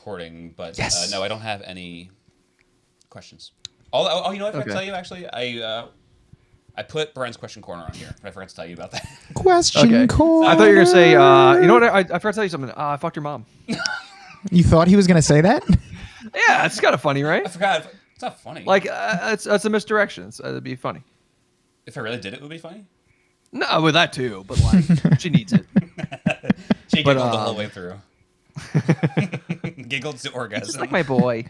recording, but Yes. no, I don't have any questions. Oh, you know what I forgot to tell you, actually? I put Brian's question corner on here. I forgot to tell you about that. Question corner. I thought you were going to say, you know what? I forgot to tell you something. I fucked your mom. You thought he was going to say that? Yeah, it's kind of funny, right? I forgot. It's not funny. Like, it's a misdirection. It'd be funny. If I really did it, would be funny? No, with that too, but like, she needs it. She giggled the whole way through. Giggled to orgasm. Just like my boy.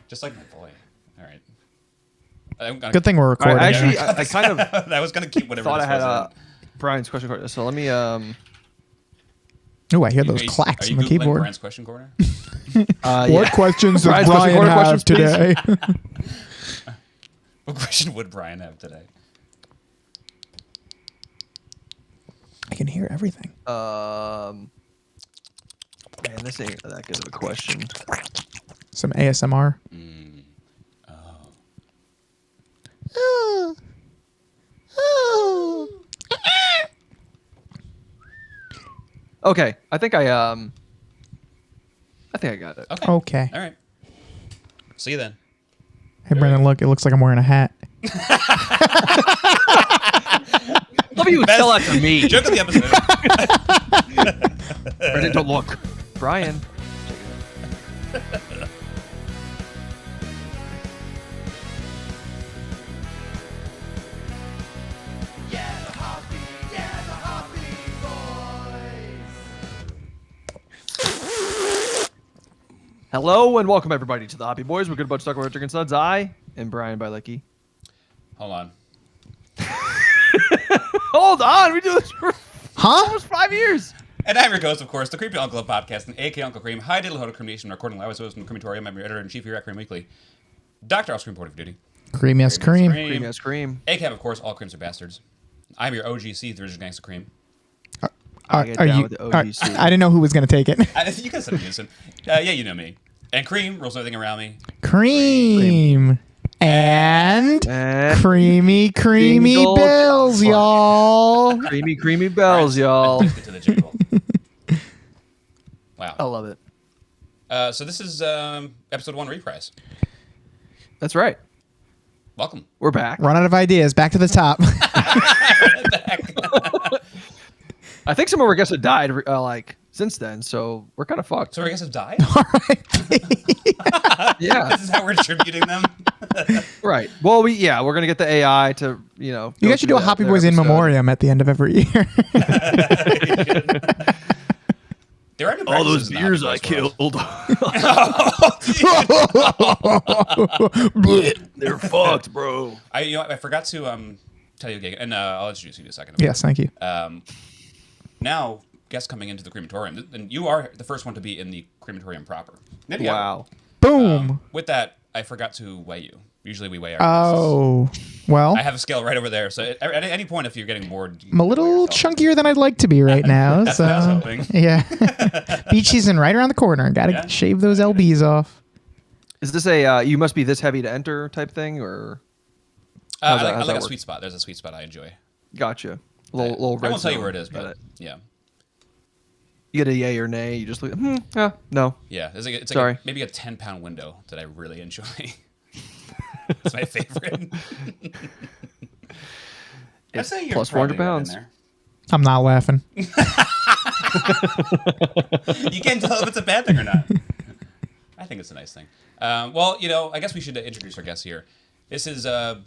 Just like my boy. All right. Good thing we're recording. Actually, I kind of I was going to keep whatever thought this I had was Brian's question corner. So let me. Oh, I hear those clacks are you on the Googling keyboard. Brian's question corner? What questions does Brian's Brian corner have questions, please. today? What question would Brian have today? I can hear everything. Man, this ain't that good of a question. Some ASMR. Okay, I think I got it. Okay. All right. See you then. Hey, Brendan, look. It looks like I'm wearing a hat. Love you would tell that to me. Joke of the episode. Brendan, don't look. Brian. Hello and welcome everybody to the Hoppy Boys. We're good about to talk about Chicken Suds. I am Brian Bilecki. Hold on. Hold on, we do this for almost 5 years. And I'm your host, of course, the Creepy Uncle of Podcast, and AK Uncle Cream. Hi, Diddle Hodo Cream Nation, recording live as well as in the Crematorium. I'm your editor-in-chief here at Cream Weekly. Dr. Off Screen Reporter for Duty. Cream, yes, cream. Cream, yes, cream. ACAB, of course, all creams are bastards. I'm your OGC, the original gangster cream. Are get down you? with the OGC. I didn't know who was going to take it. You guys have used him. Yeah, you know me. And Cream rules everything around me. Cream. And creamy Jingle bells, y'all. Creamy bells, y'all. Let's get to the jingle. I Wow. love it. So this is episode 1 reprise. That's right. Welcome. We're back. Run out of ideas. Back to the top. I think some of our guests have died since then, so we're kind of fucked. So I guess have died? Yeah. This is how we're distributing them? Right. Well, we're gonna get the AI to You guys should do a Hoppy Boys in memoriam at the end of every year. There are new All practices those in the beers Hoppy I Boys killed. world. They're fucked, bro. I forgot to tell you, and I'll introduce you in a second. Yes, thank you. Now, guests coming into the crematorium, and you are the first one to be in the crematorium proper. Maybe Wow. Boom. With that, I forgot to weigh you. Usually we weigh our guests. Oh, well, I have a scale right over there, so at any point, if you're getting bored, you I'm a can weigh little yourself. chunkier than I'd like to be right now. That's so, what I was hoping. yeah. Beach season right around the corner. Got to Yeah. shave those LBs off. Is this a you must be this heavy to enter type thing, or? I how's like that a work? sweet spot. There's a sweet spot I enjoy. Gotcha. Little I red won't tell you zone. where it is, Got but it. yeah. You get a yay or nay. You just look. No. Yeah, it's Sorry. like maybe a 10-pound window that I really enjoy. It's my favorite. I'd say you're plus probably 400 right in pounds. there. I'm not laughing. You can't tell if it's a bad thing or not. I think it's a nice thing. Well, I guess we should introduce our guest here. This is a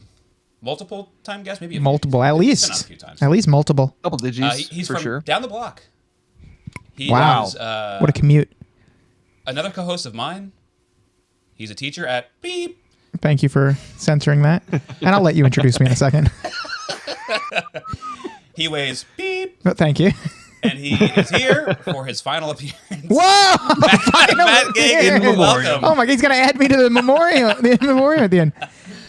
multiple time guest, maybe Multiple, at He's been on a least. few times. At least multiple. Double digits He's for from sure. down the block. He Wow. is, What a commute. another co-host of mine. He's a teacher at Beep. Thank you for censoring that. And I'll let you introduce me in a second. He weighs Beep, But thank you. and he is here for his final appearance. Whoa! Matt Geoghegan, welcome. Oh my God, he's going to add me to the memoriam, at the end.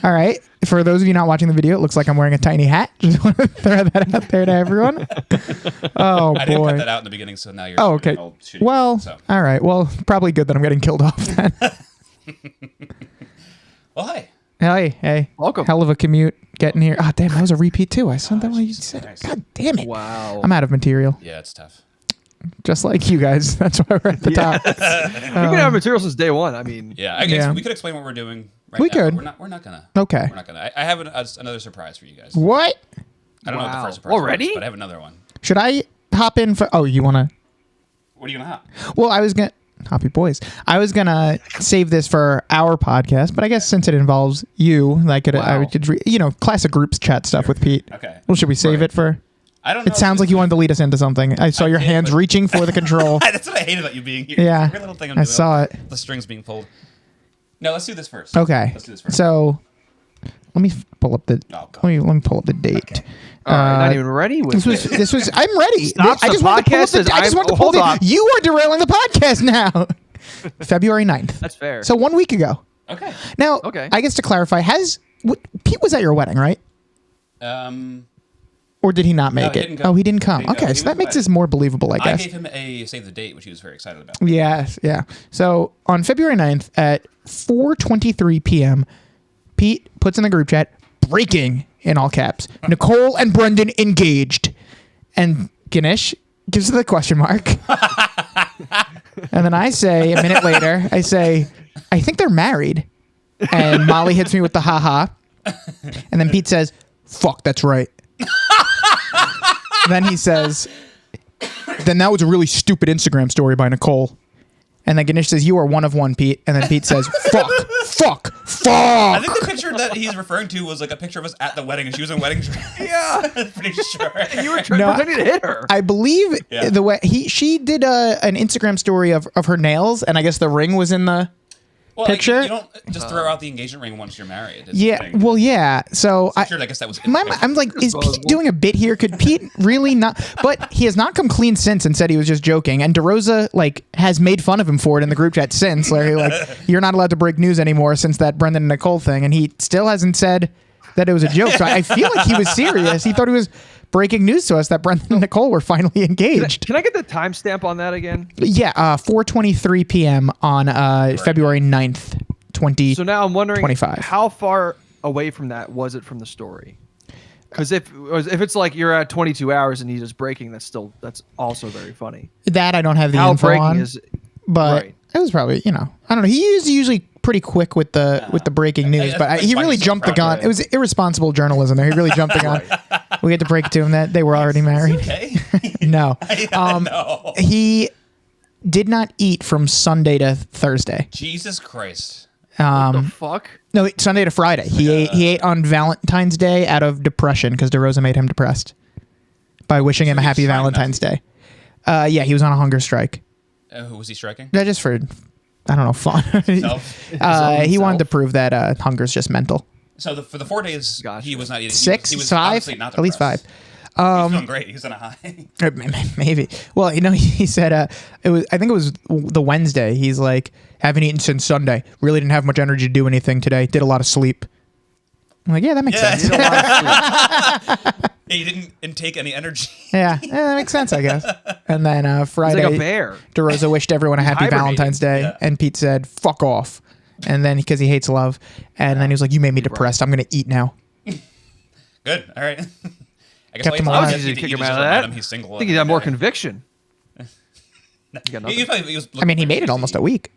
All right. For those of you not watching the video, it looks like I'm wearing a tiny hat. Just want to throw that out there to everyone. Oh, I didn't cut boy. that out in the beginning, so now you're Oh, okay. old shitty, Well, so. all right. Well, probably good that I'm getting killed off then. Well, hi. Hey. Welcome. Hell of a commute getting here. Damn, that was a repeat too. I said that what you Jesus said. Christ. God damn it. Wow. I'm out of material. Yeah, it's tough. just like you guys. That's why we're at the top. We've been out of material since day one. I mean, Yeah, I guess we could explain what we're doing right We now. could. We're not gonna. Okay. We're not gonna. I have another surprise for you guys. What? I don't know what the Wow. first surprise Already? was, but I have another one. Should I hop in for? Oh, you want to? What are you gonna have? Well, I was gonna. Hoppy boys. I was gonna save this for our podcast, but I guess since it involves you, I could, classic groups chat stuff with Pete. Okay. Well, should we save it for? I don't know. It sounds like you wanted to lead us into something. I saw your did, hands but- reaching for the control. That's what I hate about you being here. Yeah, Every little thing I'm I doing, saw it. The strings being pulled. No, let's do this first. Okay. Let's do this first. So, let me pull up the. Oh, God. let me pull up the date. Okay. all right, not even ready with This was. I'm ready. Stop I the just want to pull up podcast the. as I just I'm- want to oh, pull hold the. on. You are derailing the podcast now. February 9th. That's fair. So 1 week ago. Okay. Now, Okay. I guess to clarify, Pete was at your wedding, right? Or did he not make he it? didn't come. Oh, he didn't come. He didn't go. Okay, He so that was makes away. this more believable, I I guess. gave him a save the date, which he was very excited about. Yes, yeah. So on February 9th at 4:23 p.m., Pete puts in the group chat, breaking in all caps, Nicole and Brendan engaged. And Ganesh gives it the question mark. And then I say, a minute later, I say, I think they're married. And Molly hits me with the haha. And then Pete says, fuck, that's right. Then he says, then that was a really stupid Instagram story by Nicole. And then Ganesh says, you are one of one, Pete. And then Pete says, fuck. I think the picture that he's referring to was like a picture of us at the wedding, and she was in wedding dress. yeah, I'm pretty sure. you were pretending to hit her. I believe Yeah. the way she did an Instagram story of her nails, and I guess the ring was in the picture. Like, you don't just throw out the engagement ring once you're married. is the yeah. thing. Well, yeah. So I'm sure. I guess that was. I'm like, is Pete doing a bit here? Could Pete really not? But he has not come clean since and said he was just joking. And DeRosa has made fun of him for it in the group chat since. Like, you're not allowed to break news anymore since that Brendan and Nicole thing, and he still hasn't said that it was a joke. So I feel like he was serious. He thought he was breaking news to us that Brendan and Nicole were finally engaged. Can I get the timestamp on that again? Yeah, 4:23 p.m. on February 9th, 20. So now I'm wondering 25. how far away from that was it from the story? Because if it's like you're at 22 hours and he's just breaking, that's also very funny. That I don't have the How info breaking on, is but right. it was probably, I don't know. He is usually pretty quick with the breaking news, but that's he why really he's so jumped the proud of gun. it. It was irresponsible journalism there. He really jumped the gun. We had to break it to him that they were already married. Okay. No, No. he did not eat from Sunday to Thursday. Jesus Christ. What the fuck? No, Sunday to Friday. He ate on Valentine's Day out of depression because DeRosa made him depressed by wishing him a he happy was trying not Valentine's Day. Yeah, he was on a hunger strike. Who was he striking? Just for, I don't know, fun. Himself? He wanted to himself? prove that hunger's just mental. So for the 4 days, Gotcha. he was not eating. Six, he was five, obviously not at least depressed. 5. He's feeling great. He's on a high. Maybe. Well, he said I think it was the Wednesday. He's like, haven't eaten since Sunday. Really didn't have much energy to do anything today. Did a lot of sleep. I'm like, yeah, that makes Yeah. sense. Did a lot of sleep. He didn't intake any energy. Yeah, that makes sense, I guess. And then He's Friday, like a bear. DeRosa wished everyone a happy hibernating. Valentine's Day, Yeah. and Pete said, "Fuck off." And then because he hates love, and then he was like, "You made me depressed. I'm gonna eat now." Good. All right. I guess Kept him all alive. he I has was to easy to eat kick is him just out of let that. him. He's single. I think he'd have more conviction. You got He nothing. was I mean, he looking made for it almost a 60. week.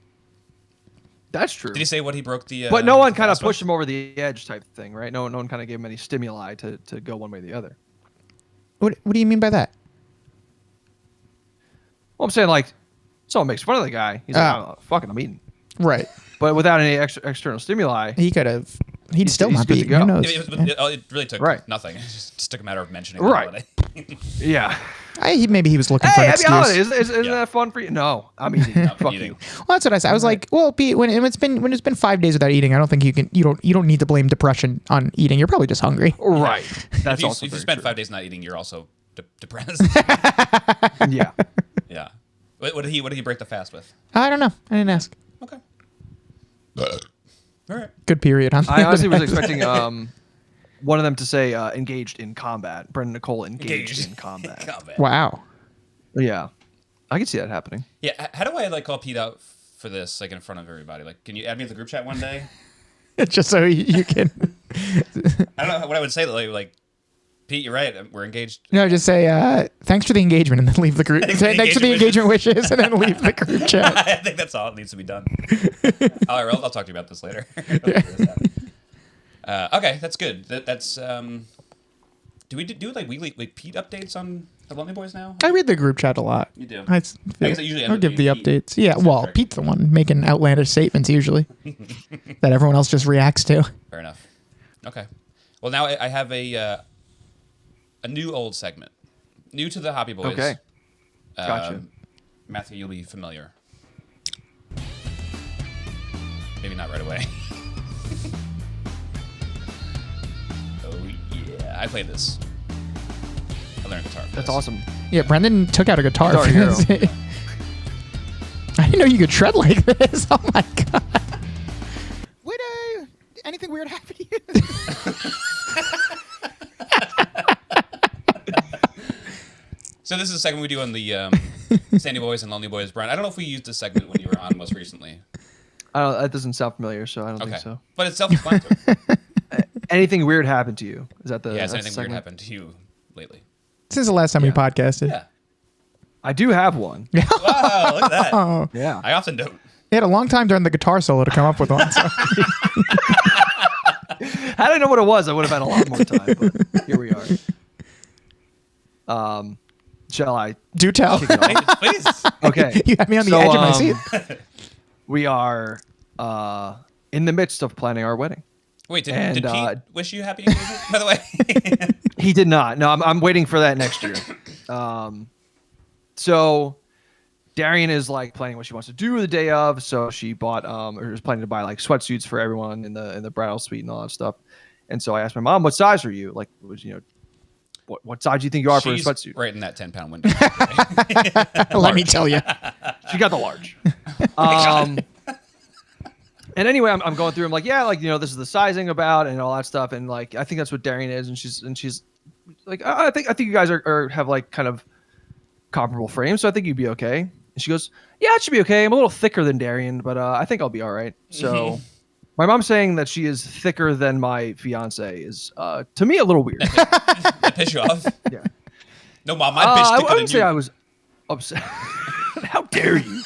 That's true. Did he say what he broke the? But no one the kind of fast one? pushed him over the edge type thing, right? No one kind of gave him any stimuli to go one way or the other. What do you mean by that? Well, I'm saying like, someone makes fun of the guy. He's like, Oh. oh, fucking, I'm eating. Right. But without any external stimuli, He could have. He'd still he's not good be. to go. Who knows? It really took Right. nothing. It just took a matter of mentioning the Right. holiday. yeah. Maybe he was looking for Hey, an happy excuse. holidays! Isn't Yeah. that fun for you? No, I'm eating. Fuck eating. you. Well, that's what I said. I was like, well, Pete, when it's been 5 days without eating, I don't think you don't need to blame depression on eating. You're probably just hungry. Right. That's If you, also if you very spend true. 5 days not eating, you're also depressed. Yeah. Yeah. What did he break the fast with? I don't know. I didn't ask. Okay. All right. Good period on. I honestly was expecting one of them to say engaged in combat. Brendan Nicole engaged in combat. Combat. Wow. Yeah. I can see that happening. Yeah. How do I call Pete out for this in front of everybody? Can you add me to the group chat one day? Just so you can. I don't know what I would say. Pete, you're right. We're engaged. No, just say thanks for the engagement and then leave the group. Thanks for the engagement wishes and then leave the group chat. I think that's all that needs to be done. All right, I'll talk to you about this later. Okay, that's good. That's do we do like weekly Pete updates on the Lonely Boys now? I read the group chat a lot. You do. I guess I usually end I'll up give the being Pete. updates. Yeah, well, Correct. Pete's the one making outlandish statements usually that everyone else just reacts to. Fair enough. Okay. Well, now I have a new old segment, new to the Hobby Boys. Okay. Gotcha. Matthew, you'll be familiar. Maybe not right away. Oh yeah, I played this. I learned guitar. For That's this. awesome. Yeah, Brendan took out a guitar. Guitar For hero. this. I didn't know you could shred like this. Oh my god. Would anything weird happen to you? So this is a segment we do on the Sandy Boys and Lonely Boys. Brian, I don't know if we used this segment when you were on most recently. That doesn't sound familiar, so I don't Okay. think so. But it's self-explanatory. Anything weird happened to you? Is that the? Yeah, has that's anything the weird segment? happened to you lately? Since the last time we podcasted. Yeah. I do have one. Wow, look at that. Oh, Yeah. I often don't. he had a long time during the guitar solo to come up with one. So. Had I known what it was, I would have had a lot more time. But here we are. Shall I? Do tell. Kick it off? Please. Okay. You had me on the So, edge of my seat. We are in the midst of planning our wedding. Wait, did And, Pete wish you happy engagement, by the way? He did not. No, I'm waiting for that next year. So Darian is like planning what she wants to do the day of. So she bought or is planning to buy like sweatsuits for everyone in the bridal suite and all that stuff. And so I asked my mom, "What size are you? Like, what size do you think you are for a She's sweatsuit?" right in that 10-pound window. Let me tell you. She got the large. And anyway, I'm going through. I'm like, yeah, like this is the sizing about and all that stuff. And like, I think that's what Darian is. And she's like, I think you guys are have like kind of comparable frames, so I think you'd be okay. And she goes, yeah, it should be okay. I'm a little thicker than Darian, but I think I'll be all right. So my mom's saying that she is thicker than my fiance is to me a little weird. That piss you off? Yeah. No, Mom, my bitch I thicker than wouldn't say you. I was upset. How dare you?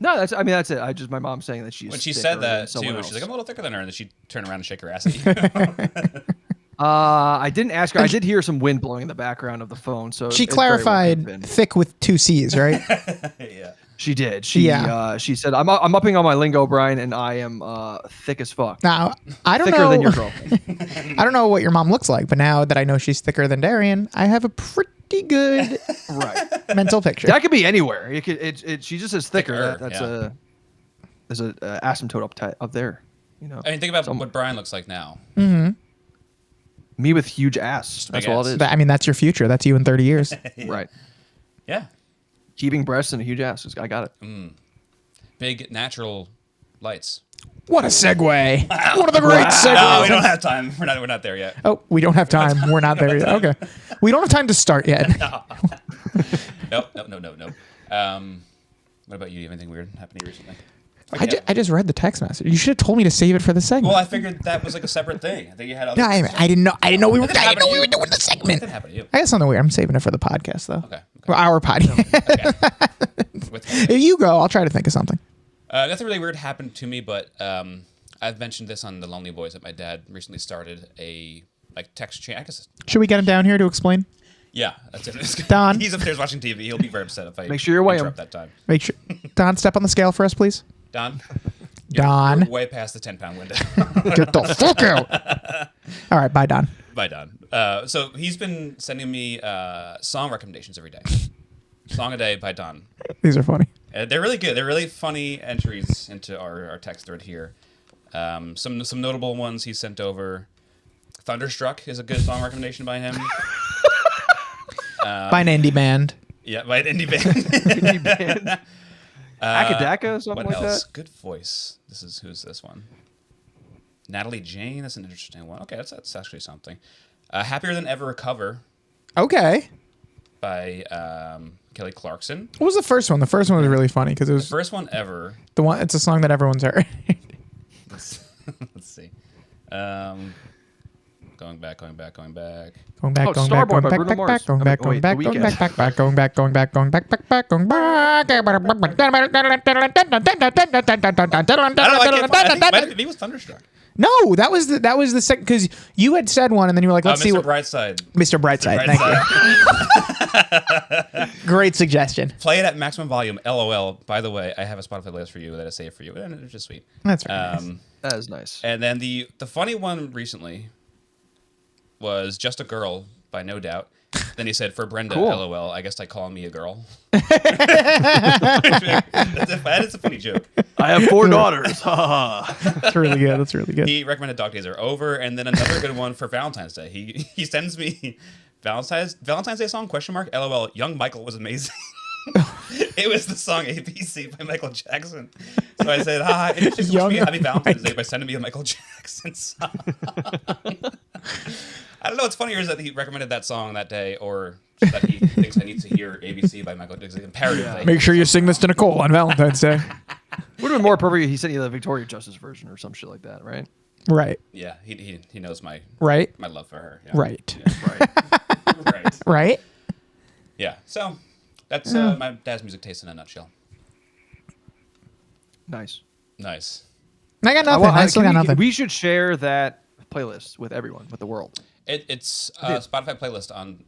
No, that's it. My mom's saying that she's When she thicker said than that, someone too, else. she's like, I'm a little thicker than her. And then she'd turn around and shake her ass at you. I didn't ask her. I did hear some wind blowing in the background of the phone. So She it very well could have clarified been. thick with 2 C's, right? Yeah. She did. Yeah. She said, I'm upping on my lingo, Brian, and I am thick as fuck. Now, I don't Thicker know. than your girlfriend. I don't know what your mom looks like, but now that I know she's thicker than Darian, I have a pretty good Right. mental picture. That could be anywhere. It could. She just says thicker. Thicker, That's yeah. there's a asymptote up there. I mean, think about what Brian looks like now. Me with huge ass. a That's big all ass. it is. I mean, that's your future. That's you in 30 years. Right. Yeah. Heaving breasts and a huge ass. I got it. Big natural lights. What a segue. One of the great No, segues. we don't have time. We're not there yet. Oh, we don't have time. We're not there yet. Okay. We don't have time to start yet. Nope. What about you? Do you have anything weird happen to you recently? I just read the text message. You should have told me to save it for the segment. Well, I figured that was like a separate thing. I think you had other No, I didn't know. I didn't know we were. Nothing I didn't happened know to we you. were doing the segment. That happened to you. I got something weird. I'm saving it for the podcast, though. Okay. Or our podcast. With, If you go, I'll try to think of something. nothing really weird happened to me, but I've mentioned this on the Lonely Boys that my dad recently started a text chain. I guess. Should we get him down here to explain? Yeah, that's it. Don? He's upstairs watching TV. He'll be very upset if I Make sure you weigh him. interrupt that time. Make sure. Don, step on the scale for us, please. Don. Don. We're way past the 10-pound window. Get the fuck out. All right, bye, Don. Bye, Don. So he's been sending me song recommendations every day. Song a day by Don. These are funny. They're really good. They're really funny entries into our text thread here. Some notable ones he sent over. Thunderstruck is a good song recommendation by him. By an indie band. Yeah, by an indie band. Akadaka, something What like else? that. Good voice. Who's this one? Natalie Jane. That's an interesting one. Okay, that's actually something. Happier Than Ever, a cover Okay. by Kelly Clarkson. What was the first one? The first one was really funny because it was First one ever. the one. It's a song that everyone's heard. Let's see. Going back. Going back, Oh, going back, Starboy going by back, Bruno back, Mars. back, going I back, mean, going wait, back, The going Weeknd. back, going back, going back, going back, going back, I don't know. I can't find, I think it might was Thunderstruck. No, that was the second, because you had said one and then you were like, let's see Mr. what Brightside. Mr. Brightside. Thank you. Great suggestion. Play it at maximum volume. LOL. By the way, I have a Spotify list for you that I saved for you, and it's just sweet. That's very nice. That is nice. And then the funny one recently was Just a Girl by No Doubt. Then he said, for Brenda, Cool. LOL, I guess I call me a girl. That is a funny joke. I have 4 daughters. That's really good. That's really good. He recommended Dog Days Are Over. And then another good one for Valentine's Day. He sends me Valentine's Day song, ? LOL, Young Michael was amazing. It was the song ABC by Michael Jackson. So I said, hi, interesting to wish me happy Valentine's Day by sending me a Michael Jackson song. I don't know what's funnier is that he recommended that song that day, or that he thinks I need to hear ABC by Michael Jackson. Imperative. Make sure you sing this to Nicole on Valentine's Day. Would have been more appropriate. He sent you the Victoria Justice version or some shit like that, right? Right. Yeah, he knows my Right. my love for her. Yeah. Right. Yeah, right. Right. Yeah. So that's my dad's music taste in a nutshell. Nice. Nice. I got nothing. I still got nothing. We should share that playlist with everyone, with the world. It's a Spotify playlist on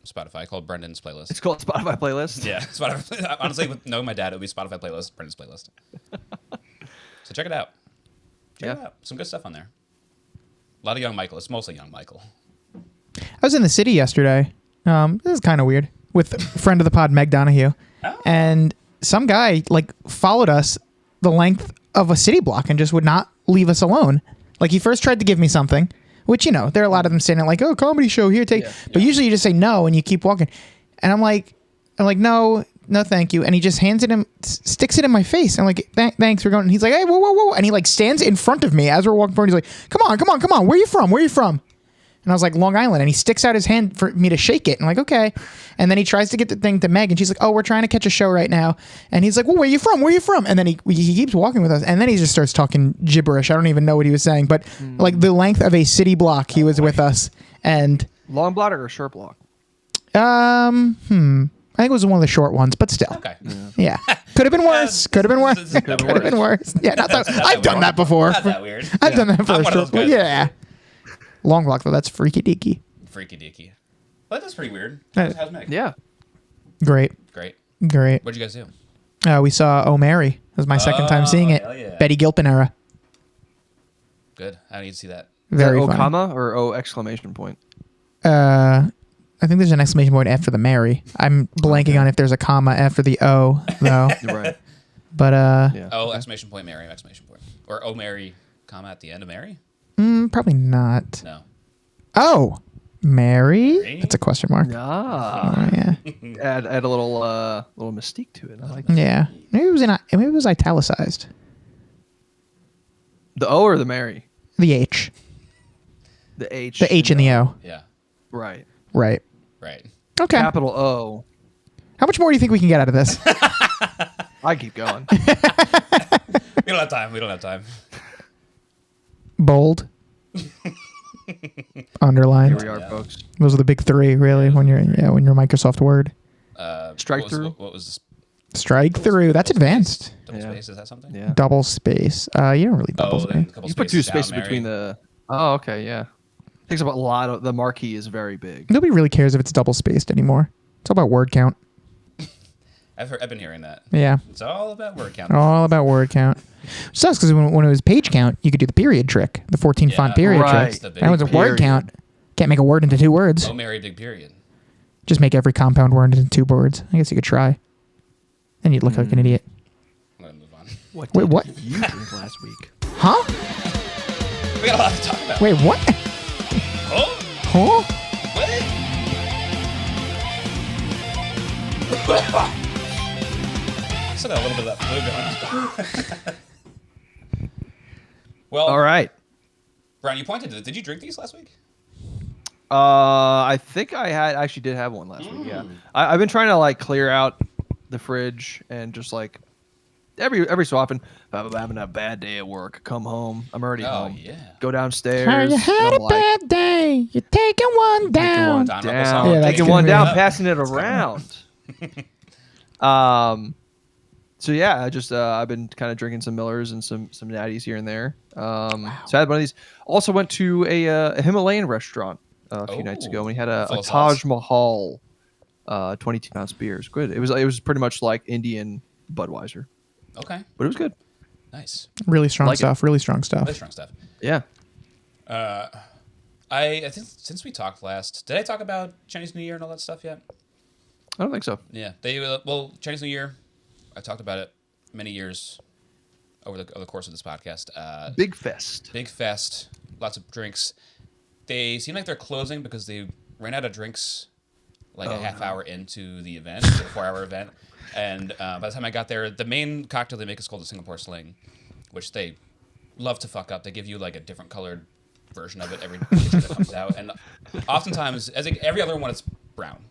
Spotify called Brendan's playlist. It's called Spotify playlist. Yeah, Spotify. Honestly, with knowing my dad, it would be Spotify playlist, Brendan's playlist. So check it out. Check it out. Some good stuff on there. A lot of Young Michael. It's mostly Young Michael. I was in the city yesterday. This is kind of weird, with a friend of the pod, Meg Donahue, and some guy like followed us the length of a city block and just would not leave us alone. Like, he first tried to give me something, which, you know, there are a lot of them saying it like, oh, comedy show here, take. But usually you just say no and you keep walking. And I'm like, no, thank you. And he just hands it him, sticks it in my face. I'm like, thanks, we're going. And he's like, hey, whoa. And he like stands in front of me as we're walking forward. He's like, come on. Where you from? And I was like, Long Island. And he sticks out his hand for me to shake it. And I'm like, okay. And then he tries to get the thing to Meg. And she's like, oh, we're trying to catch a show right now. And he's like, well, where you from? And then he keeps walking with us. And then he just starts talking gibberish. I don't even know what he was saying. But like the length of a city block, he was with us. And long block or short block? I think it was one of the short ones, but still. Okay. Yeah. Could have been worse. Could have been worse. Yeah, not that. I've done that before. Not that weird. I've done that for I'm a one of those short. guys. Yeah. Long block though. That's freaky deaky. Freaky deaky. Well, that's pretty weird. That- How's Meg? Yeah. Great. Great. What'd you guys do? We saw Oh Mary. It was my second time seeing it. hell yeah. Betty Gilpin era. Good. I need to see that. Very O funny. comma or O exclamation point? I think there's an exclamation point after the Mary. I'm blanking on if there's a comma after the O though. You're right. But Yeah. Oh, exclamation point, Mary, exclamation point. Or oh, Mary, comma at the end of Mary? probably not. No. Oh, Mary? Mary? That's a question mark. Ah. Oh, yeah. Add a little mystique to it. I like that. Yeah. Maybe it was italicized. The O or the Mary? The H. The H. The H and the O. Yeah. Right. Right. Right. Okay. Capital O. How much more do you think we can get out of this? I keep going. We don't have time. Bold. Underlined. Here we are, folks. Those are the big three, really, when you're Microsoft Word. Strike what was, through. What was this? Strike through. That's advanced. Double Yeah. space? Is that something? Yeah. Double space. You don't really double then space. a couple You put two spaces spaces down, between Mary. the. Oh, okay, yeah. Takes up a lot of the marquee is very big. Nobody really cares if it's double spaced anymore. It's all about word count. I've been hearing that. Yeah. It's all about word count. All about word count. Sucks because when it was page count, you could do the period trick, the 14 font period right. trick. The big That was a word period. count. Can't make a word into two words. Oh, Mary, big period. Just make every compound word into two words. I guess you could try. Then you'd look like an idiot. I'm gonna move on. What Wait, did what? you drink last week? Huh? We got a lot to talk about. Wait, what? Oh, Huh? what? Still got a little bit of that flu going. Well, All right. Brian, you pointed to it. Did you drink these last week? I think I actually did have one last week. Yeah. I've been trying to like clear out the fridge and just like every so often, if I'm having a bad day at work, come home. I'm already Oh home. yeah. Go downstairs. Oh, you and had I'm a bad day. You're taking one down. Don Ruckle down, song. Yeah, that's taking good one for down, me. passing it around. So yeah, I just I've been kind of drinking some Millers and some Natties here and there. So I had one of these. Also went to a Himalayan restaurant a few nights ago, and we had a Full of Taj sauce. Mahal 22-ounce beer. It was good. It was pretty much like Indian Budweiser, Okay. but it was good. Nice. Really strong Like it. stuff. Really strong stuff. Really strong stuff. Yeah. I think since we talked last, did I talk about Chinese New Year and all that stuff yet? I don't think so. Yeah. Chinese New Year. I talked about it many years over the course of this podcast. Big fest. Big fest, lots of drinks. They seem like they're closing because they ran out of drinks like a half hour into the event, the 4-hour event. And by the time I got there, the main cocktail they make is called the Singapore Sling, which they love to fuck up. They give you like a different colored version of it every time that comes out. And oftentimes, every other one, it's brown.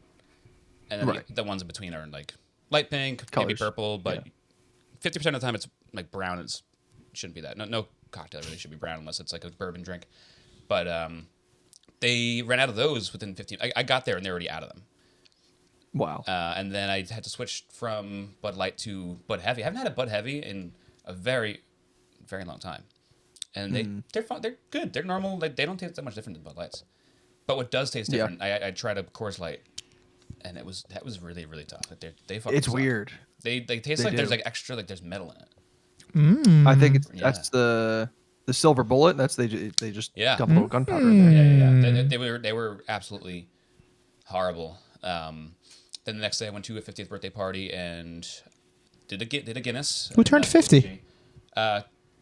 And then Right. the ones in between are like light pink, maybe Colors. purple, but 50% of the time it's like brown. It shouldn't be that. No cocktail really should be brown unless it's like a bourbon drink. But they ran out of those within 15. I got there and they're already out of them. Wow. And then I had to switch from Bud Light to Bud Heavy. I haven't had a Bud Heavy in a very, very long time. And they're fun. They're good. They're normal. Like, they don't taste that much different than Bud Lights. But what does taste different, I tried a Coors Light, and that was really, really tough. Like they fucking It's suck. weird. They taste They like there's do. like extra, like there's metal in it. I think Yeah. that's the silver bullet. That's they just dump a little gunpowder in there. Yeah. They were absolutely horrible. Then the next day I went to a 50th birthday party and did a Guinness. Who turned 50?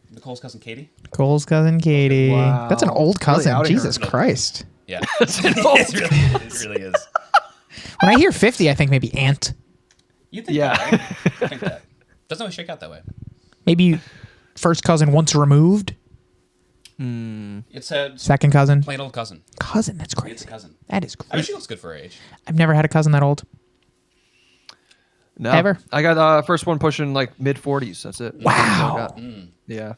Nicole's cousin Katie. Cole's cousin Katie. Wow. That's an old cousin. outing her. Jesus Christ. Yeah, It it really is. When I hear 50, I think maybe aunt. You think Yeah. that, right? I think that. Doesn't always shake out that way. Maybe first cousin once removed. It's a Second cousin. plain old cousin. Cousin. That's It's crazy. a cousin. That is I mean, crazy. she looks good for her age. I've never had a cousin that old. No, Ever? I got first one pushing like mid 40s. That's it. Wow. That's all I got. Yeah.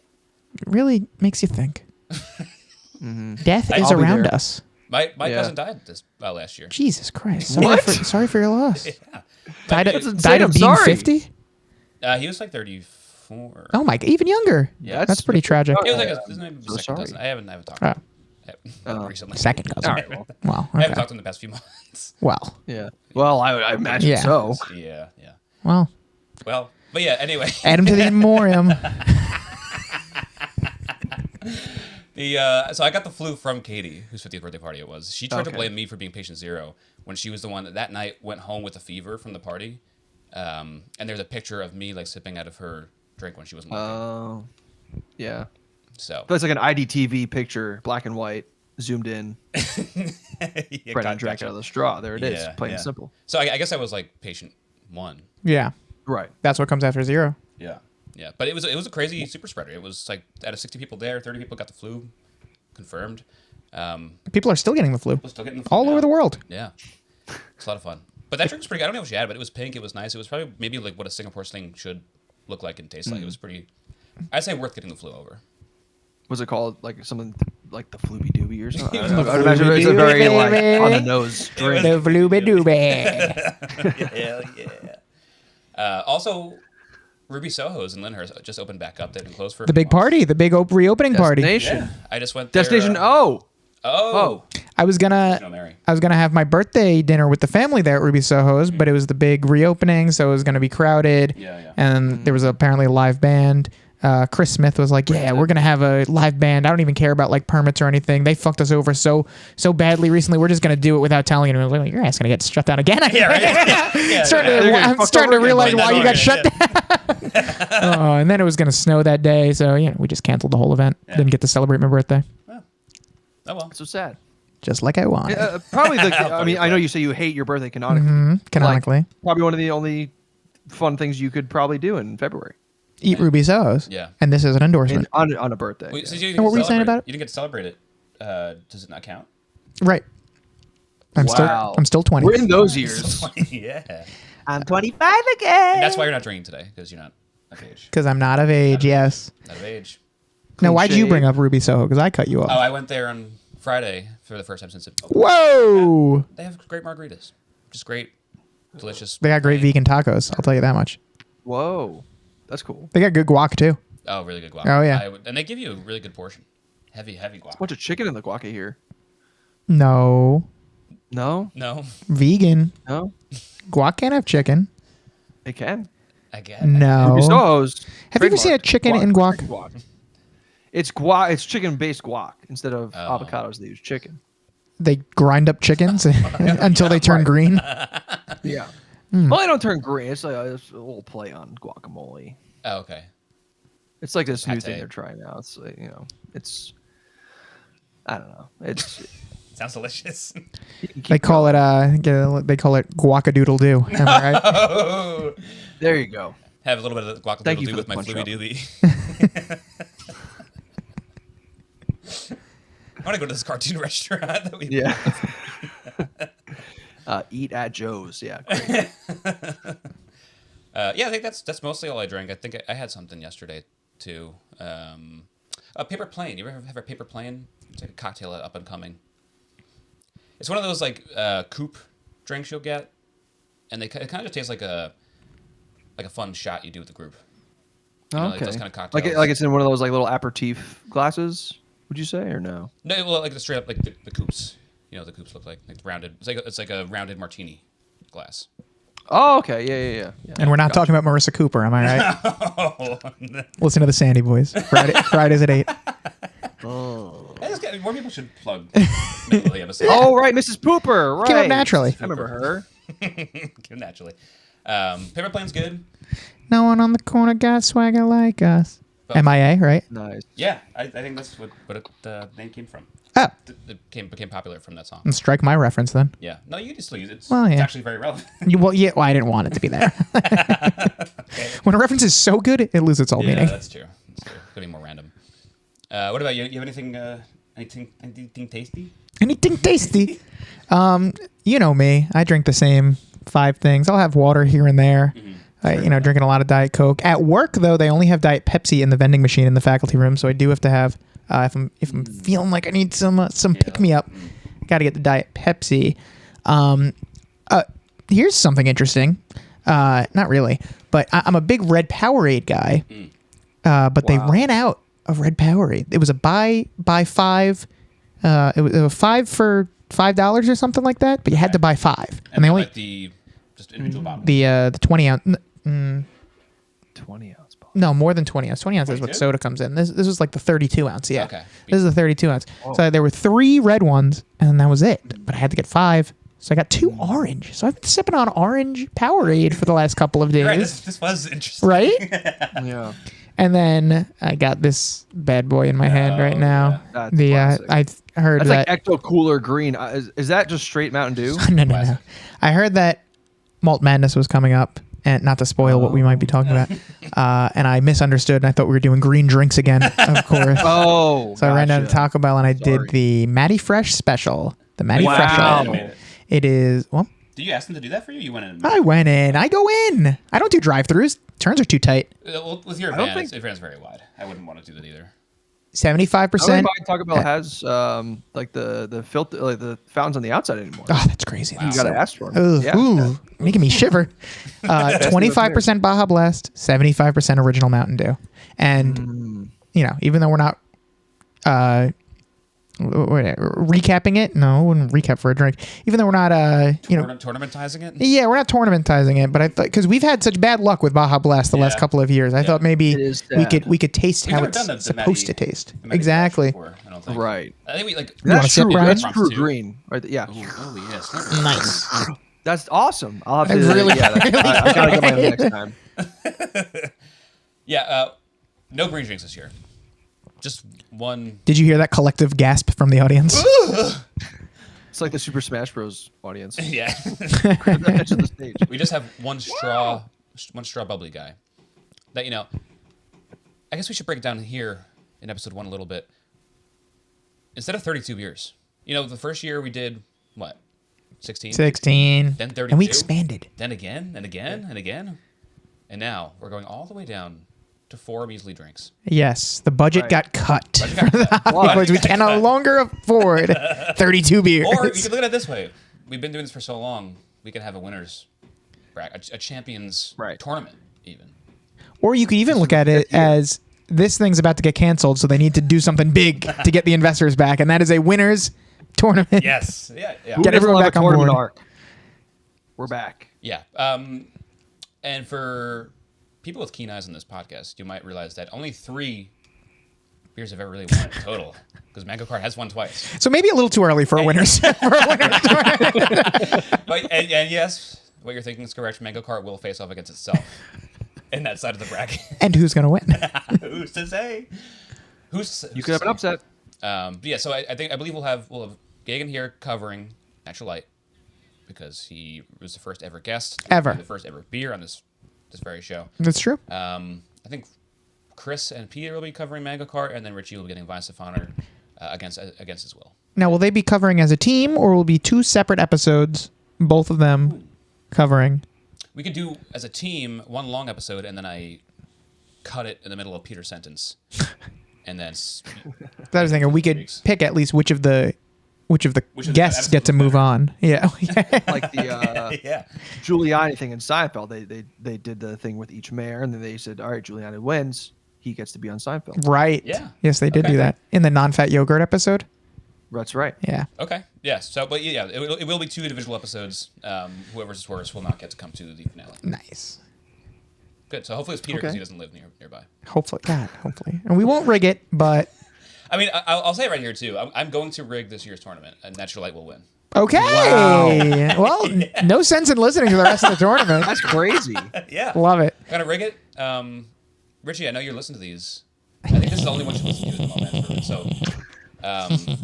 It really makes you think. Death is I'll be around there. us. My Yeah. cousin died last year. Jesus Christ. What? Sorry for your loss. Yeah. Died, That's insane. died of I'm being sorry. 50? He was like 34. Oh my, even younger. Yeah. That's pretty tragic. It was like this is my So second sorry. cousin. I haven't talked Oh. to him recently. Second cousin. All right. Well, Well, I haven't okay. talked to him the past few months. Well, yeah. Well, I imagine Yeah. so. Yeah. well. Well, but yeah. Anyway, Add him to the in memoriam. so I got the flu from Katie, whose 50th birthday party it was. She tried to Okay. blame me for being patient zero when she was the one that night went home with a fever from the party. And there's a picture of me like sipping out of her drink when she wasn't looking. Oh. Yeah. So That's like an IDTV picture, black and white, zoomed in. Yeah, Brendan drank out of the straw. There it is, Yeah, plain yeah. and simple. So I guess I was like patient one. Yeah. Right. That's what comes after 0. Yeah, but it was a crazy super spreader. It was like out of 60 people there, 30 people got the flu, confirmed. People are still getting the flu. People still getting the flu All now. over the world. Yeah, it's a lot of fun. But that drink was pretty good. I don't know what she had, but it was pink. It was nice. It was probably maybe like what a Singapore Sling should look like and taste like. It was pretty. I'd say worth getting the flu over. Was it called like something like the Flooby Dooby or something? I don't know. I'd imagine it's a very like on the nose drink. The blooby dooby. Hell yeah. Also, Ruby Soho's in Lyndhurst just opened back up. They've been closed for The big party. The big reopening party. Destination. Yeah, I just went there. Destination O. Oh. I was gonna No, Mary. have my birthday dinner with the family there at Ruby Soho's, but it was the big reopening, so it was gonna be crowded. Yeah. And there was apparently a live band. Chris Smith was like, "Yeah, we're gonna have a live band. I don't even care about like permits or anything. They fucked us over so badly recently. We're just gonna do it without telling you." I was like, "Your ass gonna get shut down again." Yeah, right. Yeah, I'm fucked starting to over again. realize Like, why you got yeah. shut down. And then it was gonna snow that day, so we just canceled the whole event. Didn't get to celebrate my birthday, Oh well. So sad. just like I wanted. Probably the. I mean, is I know that? you say you hate your birthday canonically. Canonically, Probably one of the only fun things you could probably do in February eat Ruby Soho's. Yeah. And this is an endorsement. on a birthday. Wait, so yeah. you didn't And what get were to you saying celebrate- about it? You didn't get to celebrate it. Does it not count? Right. I'm Wow. still 20. We're in those years. Yeah. I'm 25 again. And that's why you're not drinking today, because you're not Of age. Because I'm not of age, yes. Not of age. Now, why'd you shave. bring up Ruby Soho? Because I cut you off. Oh, I went there on Friday for the first time since it opened. Whoa! They have great margaritas. Just great, delicious. They got great vegan tacos. I'll tell you that much. Whoa, that's cool. They got good guac, too. Oh, really good guac. Oh, yeah. And they give you a really good portion. Heavy guac. A bunch of chicken in the guaca here. No. No, No, Vegan. no, Guac can't have chicken. it can. I guess. No. Ruby Soho's Have you ever seen a trademarked chicken in guac? guac. It's guac. It's chicken-based guac instead of Oh. avocados. They use chicken. They grind up chickens until they turn green. Yeah. Well, they don't turn green. It's like it's a little play on guacamole. Oh, okay. It's like this new Pate. thing they're trying now. It's like, it's I don't know. It's Sounds delicious. They call it guacadoodle-doo. Am I right? Oh, there you go. have a little bit of guac Thank you do for with the my punch fluey up. dooley. I want to go to this cartoon restaurant that we. Yeah. Eat at Joe's. Yeah. Great. Yeah, I think that's mostly all I drank. I think I had something yesterday too. A paper plane. You ever have a paper plane? It's like a cocktail up and coming. It's one of those like coupe drinks you'll get, and it kind of just tastes like a fun shot you do with the group. You know, like those kind of cocktails. Like it's in one of those like little aperitif glasses. Would you say or no? No, well, like the straight up like the coupes. You know, what the coupes look like rounded. It's like a rounded martini glass. Oh, okay. Yeah. And we're not talking about Marissa Cooper, am I right? Oh, Listen to the Sandy Boys. Fridays at 8. more people should plug the episode. Oh, right, Mrs. Pooper. Right. Came up naturally. I remember her. Naturally. Paper plane's good. No one on the corner got swagger like us. But- MIA, right? Nice. Yeah, I think that's what the name came from. Oh, It became popular from that song. and strike my reference then. Yeah. No, you can still use it. It's Well, yeah. actually very relevant. Well, I didn't want it to be there. When a reference is so good, it loses all Yeah, meaning. that's true. It's gonna be more random. What about you? You have anything tasty? Anything tasty? You know me. I drink the same 5 things. I'll have water here and there. Drinking a lot of Diet Coke. At work, though, they only have Diet Pepsi in the vending machine in the faculty room, so I do have to have. If I'm feeling like I need some pick me up, got to get the Diet Pepsi. Here's something interesting. Not really, but I'm a big Red Powerade guy. But they ran out of Red Powerade. It was a buy 5. It was a 5 for $5 or something like that. But you had to buy 5, and they only like the just individual bottle. the 20 ounce. 20 ounce bottle. No, more than 20 ounce. 20 ounce is what 22? soda comes in. This was like the 32 ounce. Yeah. Okay. This is the 32 ounce. So there were 3 red ones, and that was it. But I had to get 5. So I got 2 orange. So I've been sipping on orange Powerade for the last couple of days. Right, this was interesting. Right? Yeah. And then I got this bad boy in my hand right now. That's The classic. I heard That's that. like Ecto Cooler Green. Is that just straight Mountain Dew? No. I heard that Malt Madness was coming up, and not to spoil what we might be talking about. And I misunderstood, and I thought we were doing green drinks again, of course. Oh. So I ran down to gotcha. Taco Bell, and I Sorry. did the Matty Fresh special. The Matty Wow. Fresh. Wow. It is. Well, Did you ask them to do that for you? You went in. I went in. I go in. I don't do drive-throughs. Turns are too tight. Well, with your I don't van, think- your van's very wide. I wouldn't want to do that either. 75%. I don't think Taco Bell has like the filter, like the fountains on the outside anymore. Oh, that's crazy. You That's gotta so- ask for them. Ugh, Yeah. ooh, making me shiver. 25% Baja Blast, 75% original Mountain Dew. And, even though we're not recapping it, no, I wouldn't recap for a drink. Even though we're not, Tournamentizing it? yeah, we're not tournamentizing it, but I thought, because we've had such bad luck with Baja Blast the last Yeah. couple of years, I thought maybe It is we sad. could taste We've how never it's done the supposed to Matty- taste. the Matty Exactly. Fresh before, I don't think. Right. I think we like. wanna That's sip, true. Brian? That's Prompts true too. green. Right. Yeah. Oh yes. Nice. That's awesome. I'll have I to. really- Yeah. I gotta get my own next time. Yeah. No green drinks this year. Just one. Did you hear that collective gasp from the audience? It's like the Super Smash Bros. Audience. Yeah. At the edge of the stage. We just have one straw bubbly guy. That I guess we should break it down here in episode 1 a little bit. Instead of 32 beers, the first year we did what, 16, 16. Then 32? And we expanded. then again and again and again. And now we're going all the way down to 4 measly drinks. Yes, the budget Right. got cut. Budget got cut. Because we Budget got can no cut. longer afford 32 beers. Or you can look at it this way: we've been doing this for so long, we can have a winners bracket, a champions tournament, even. Or you could even look at it as this thing's about to get canceled, so they need to do something big to get the investors back, and that is a winners tournament. Yes. Yeah. Yeah. Get everyone back on board. Arc? We're back. Yeah. And for people with keen eyes on this podcast, you might realize that only 3 beers have ever really won in total, because Mango Kart has won twice. So maybe a little too early for a winners. But, and yes, what you're thinking is correct. Mango Kart will face off against itself in that side of the bracket. And who's going to win? Who's to say? Who's You could have an upset. But yeah, so I believe we'll have Geoghegan here covering Natural Light, because he was the first ever guest, Ever. the first ever beer on this very show. That's true. I think Chris and Peter will be covering Mango Kart, and then Richie will be getting Vice of Honor against his will. Now, will they be covering as a team, or will it be 2 separate episodes, both of them covering? We could do as a team 1 long episode, and then I cut it in the middle of Peter's sentence, and then. That was thinking we could pick at least which of the guests get to episodes move better. on. Yeah. Like the Yeah. Giuliani thing in Seinfeld. They did the thing with each mayor, and then they said, all right, Giuliani wins. He gets to be on Seinfeld. Right. Yeah. Yes, they did Okay. do that in the non-fat yogurt episode. That's right. Yeah. Okay. Yes. So, but yeah, it will be 2 individual episodes. Whoever's worse will not get to come to the finale. Nice. Good. So hopefully it's Peter, because Okay. he doesn't live nearby. Hopefully, God, hopefully, and we won't rig it, but I mean, I'll say it right here too. I'm going to rig this year's tournament, and Natural Light will win. okay. Wow. Well, no sense in listening to the rest of the tournament. That's crazy. Yeah. Love it. I'm gonna rig it. Richie, I know you're listening to these. I think this is the only one you listen to at the moment. So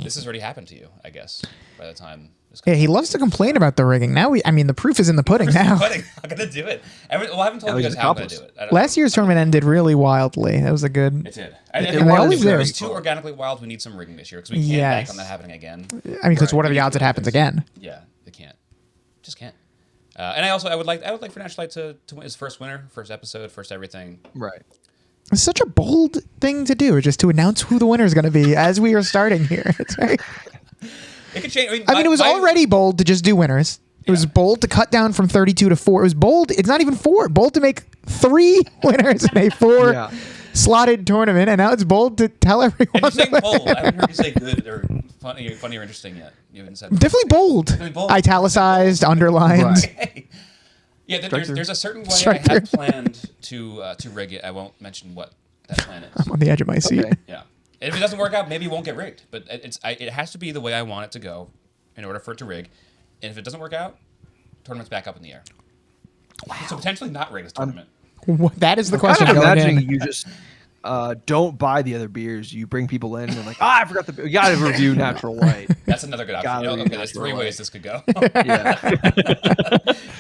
this has already happened to you, I guess, by the time this Yeah, comes he loves to complain about the rigging. Now the proof is in the pudding now. out. I'm gonna do it. I haven't told Now you he's guys how I'm gonna do accomplice. it. I don't- Last year's tournament ended really wildly. That was a good. It did. It was always there. It's too organically wild. We need some rigging this year, because we can't bank Yes. on that happening again. I mean, because Right. what are the odds it happens again? Yeah, they can't. Just can't. And I would like for Natural Light to win his first winner, first episode, first everything. Right. It's such a bold thing to do, just to announce who the winner is going to be as we are starting here. It's very, It could change. I mean, it was already bold to just do winners. It was Yeah. bold to cut down from 32 to 4. It was bold. It's not even 4. Bold to make 3 winners in a 4 Yeah. slotted tournament, and now it's bold to tell everyone. And you're saying to- bold. I haven't heard you say good or funny or interesting yet. You haven't said Definitely bold. Definitely bold. Italicized, underlined. Right. Yeah, there's a certain way Strike I have through. planned to rig it. I won't mention what that plan is. On the edge of my seat. Okay. Yeah. And if it doesn't work out, maybe it won't get rigged. But it has to be the way I want it to go in order for it to rig. And if it doesn't work out, tournament's back up in the air. Wow. So potentially not rig this tournament. That is the I'm question. kind of going imagining in. you just don't buy the other beers. You bring people in and like, I forgot you got to review Natural Light. That's another good option. Gotta You know, be okay, there's Natural 3 Light. ways this could go. Yeah.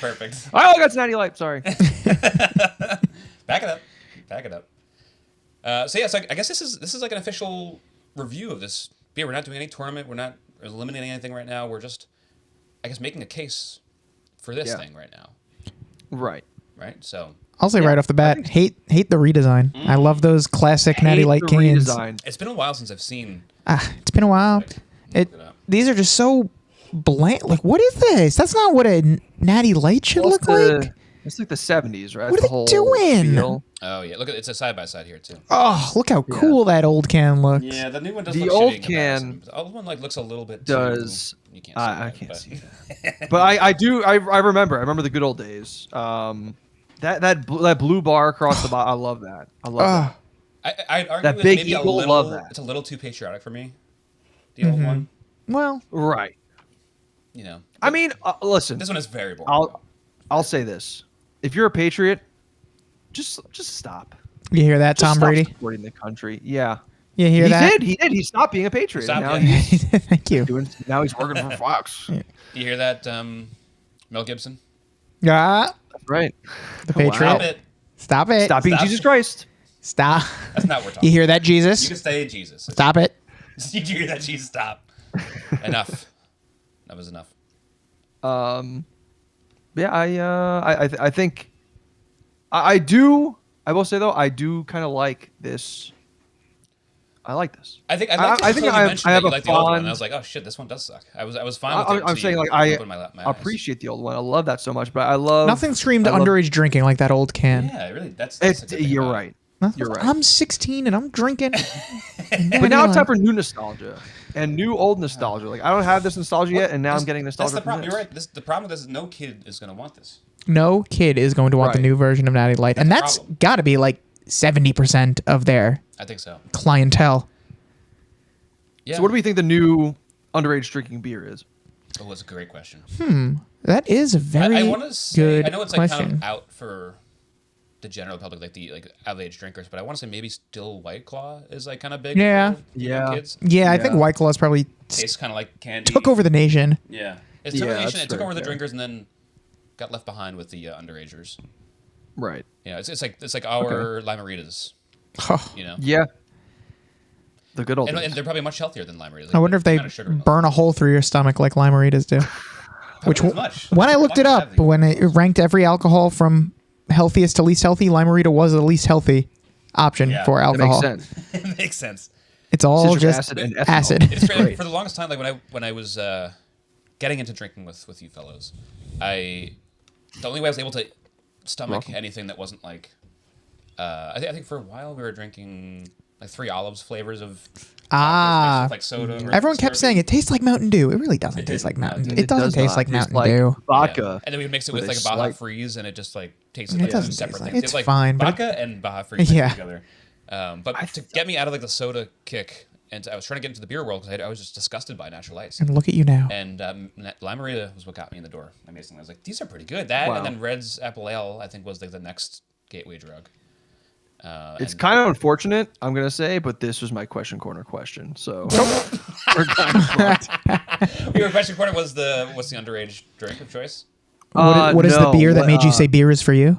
Perfect. I only got to Natty Light. Sorry. Back it up. Back it up. So yeah, so I guess this is like an official review of this beer. We're not doing any tournament. We're not eliminating anything right now. We're just, I guess, making a case for this Yeah. thing right now. Right. Right. So I'll say right off the bat, hate the redesign. I love those classic Natty Hate Light the cans. redesign. it's been a while since I've seen. It's been a while. Look it up. These are just so bland. Like, what is this? That's not what a Natty Light should Well, look like. It's like the 70s, right? What are The they whole doing? feel. Oh yeah, look at it's a side by side here too. Oh, look how cool that old can looks. Yeah, the new one does The look old shitty in comparison. can The old one like looks a little bit. does- Too, you can't. I See can't that, see but- But I remember the good old days. That blue bar across the bottom, I love that. I love that. I'd argue That it's big maybe eagle, a little. love that. It's a little too patriotic for me. The old one, Well, Right. you know. I mean, listen. This one is very boring. I'll say this: if you're a patriot, just stop. you hear that, Just Tom stop Brady? supporting the country. Yeah. You hear that? He did. He stopped being a patriot. Stopped, Now yeah. he's Thank you. now he's working for Fox. You hear that, Mel Gibson? Ah, Right. the Wow. Patriot. Stop it. Stop it. Stop being Stop. Jesus Christ. Stop. That's not what we're talking. You hear that, You Jesus? can stay Jesus. Stop it. Did you hear that? Jesus, stop. Enough. That was enough. Yeah, I think I do. I will say though, I do kind of like this. I like this. I think you mentioned I that have you a like the old one. fun. I was like, oh shit, this one does suck. I was fine with it. I'm until saying you like I opened my eyes. appreciate the old one. I love that so much, but I love Nothing screamed I love- underage drinking like that old can. Yeah, really. That's a It's good thing you're about it. right. Nothing- You're right. I'm 16 and I'm drinking. But now it's time for new nostalgia and new old nostalgia. Like I don't have this nostalgia yet, and now I'm getting That's nostalgia. the from problem. this. You're right. The problem with this is no kid is going to want this. No kid is going to want the Right. new version of Natty Light, and That's that's the problem. got to be like 70% of their I think so. clientele. Yeah. So what do we think the new underage drinking beer is? Oh, that's a great question. That is a very I want to say. good I know it's like question. kind of out for the general public, like the out of age drinkers, but I want to say maybe still White Claw is like kind of big. Yeah. for the young kids. Yeah, I think Yeah. White Claws probably Tastes kind of like candy. took over the nation. Yeah. It took over the Yeah, nation. that's It took very over the fair. drinkers and then got left behind with the underagers. Right. Yeah, it's like our Limeritas. Oh, You know. Yeah. The good old And days. they're probably much healthier than Limeritas. I wonder if they burn a hole through your stomach like Limeritas do. Which, as much. when I looked it Much up, heavy. when it ranked every alcohol from healthiest to least healthy, Limerita was the least healthy option Yeah. for That alcohol. makes sense. It makes sense. It's all Citric just acid and ethanol. acid. It's great. Great. For the longest time, like when I was getting into drinking with you fellows, the only way I was able to stomach anything that wasn't like, I think for a while we were drinking like 3 Olives flavors of Ah. mixed with, like soda. Or Everyone kept syrup. saying it tastes like Mountain Dew. It really doesn't It taste like didn't. Mountain Dew. It It doesn't does taste not. like It tastes Mountain Dew. Vodka. Yeah. And then we would mix it with with a like a Baja slight- Freeze, and it just like tasted It like doesn't two separate taste like- things. it's like fine, but vodka and Baja Freeze Yeah. together. But to get me out of like the soda kick, and I was trying to get into the beer world because I was just disgusted by natural ice. And look at you now. And Limerita was what got me in the door. Amazingly, I was like, these are pretty good. That Wow. and then Red's Apple Ale, I think, was like the next gateway drug. It's And- kind of unfortunate, I'm gonna say, but this was my question corner question. So we're kind of fucked. Your question corner was what's the underage drink of choice? What is the no, beer that what- made you say beer is for you?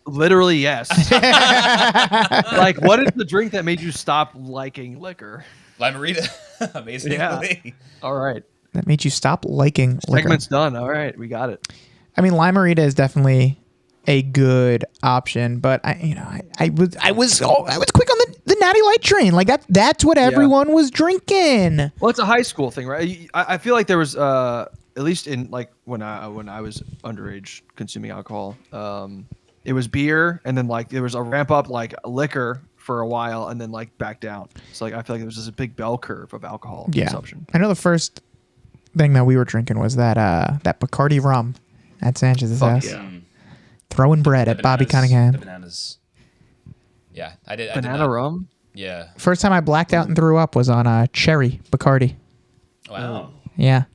Literally, yes. Like, what is the drink that made you stop liking liquor? Limerita, amazingly. All right, That made you stop liking liquor? segment's done. All right, we got it. I mean, Limerita is definitely a good option, but I was quick on the Natty Light train. Like that's what everyone was drinking. Well, it's a high school thing, right? I feel like there was at least in like when I was underage consuming alcohol, it was beer, and then like there was a ramp up like liquor for a while, and then like back down. So like I feel like there was just a big bell curve of alcohol Yeah, consumption. I know the first thing that we were drinking was that Bacardi rum at Sanchez's Fuck house. yeah. Throwing bread at Bobby The Cunningham. bananas. Yeah, I did. I did Banana not- rum. Yeah. First time I blacked out and threw up was on cherry Bacardi. Wow. Yeah.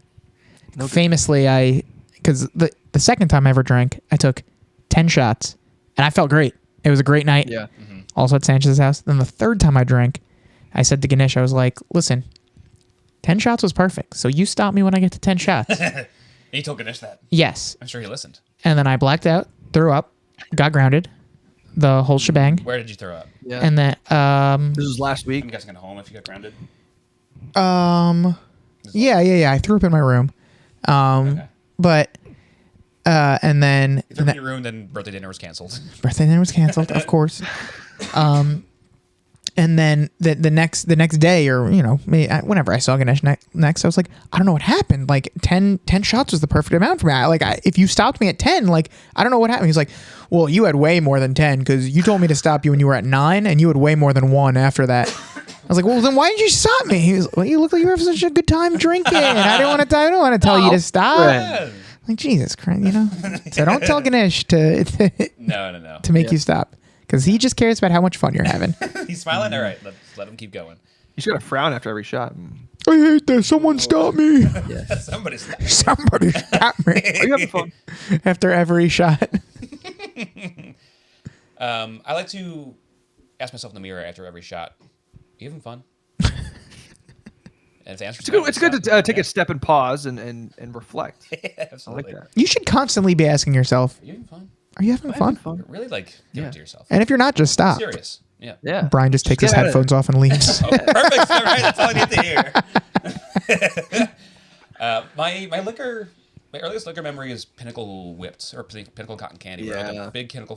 No- Famously, because the second time I ever drank, I took 10 shots, and I felt great. It was a great night. Yeah. Also at Sanchez's house. Then the third time I drank, I said to Ganesh, I was like, listen, 10 shots was perfect. So you stop me when I get to 10 shots. And you told Ganesh that. Yes. I'm sure he listened. And then I blacked out, threw up, got grounded, the whole shebang. Where did you throw up? Yeah. And then, This was last I'm week. guessing at home if you got grounded. yeah. I threw up in my room. Okay. But, and then You threw up in your room, then birthday dinner was canceled. birthday dinner was canceled, of course. And then the next day, or whenever I saw Ganesh next, I was like, I don't know what happened. Like 10 shots was the perfect amount for me. If you stopped me at 10, like I don't know what happened. He's like, well, you had way more than 10 because you told me to stop you when you were at 9, and you had way more than 1 after that. I was like, well, then why did you stop me? He was, well, you look like you were having such a good time drinking. I don't want to tell you to stop. friend. Like Jesus Christ, So don't tell Ganesh to No. to make you stop, because he just cares about how much fun you're having. He's smiling. All right, let him keep going. You should have frown after every shot. I hate this. Someone stop me. Somebody's. Somebody stop me. Are you having fun? After every shot. I like to ask myself in the mirror after every shot, "Are you having fun?" And if the answer It's good to take a step and pause and reflect. I Absolutely. like that. You should constantly be asking yourself, Are you having fun? are you having fun? Fun. Really, like, give it to yourself. And if you're not, just stop. Serious. Yeah. Yeah. Brian just takes his get it. headphones off and leaves. Oh, perfect. All right, that's all I need to hear. My liquor My earliest liquor memory is Pinnacle Whipped or Pinnacle Cotton Candy, where it had Yeah. a big Pinnacle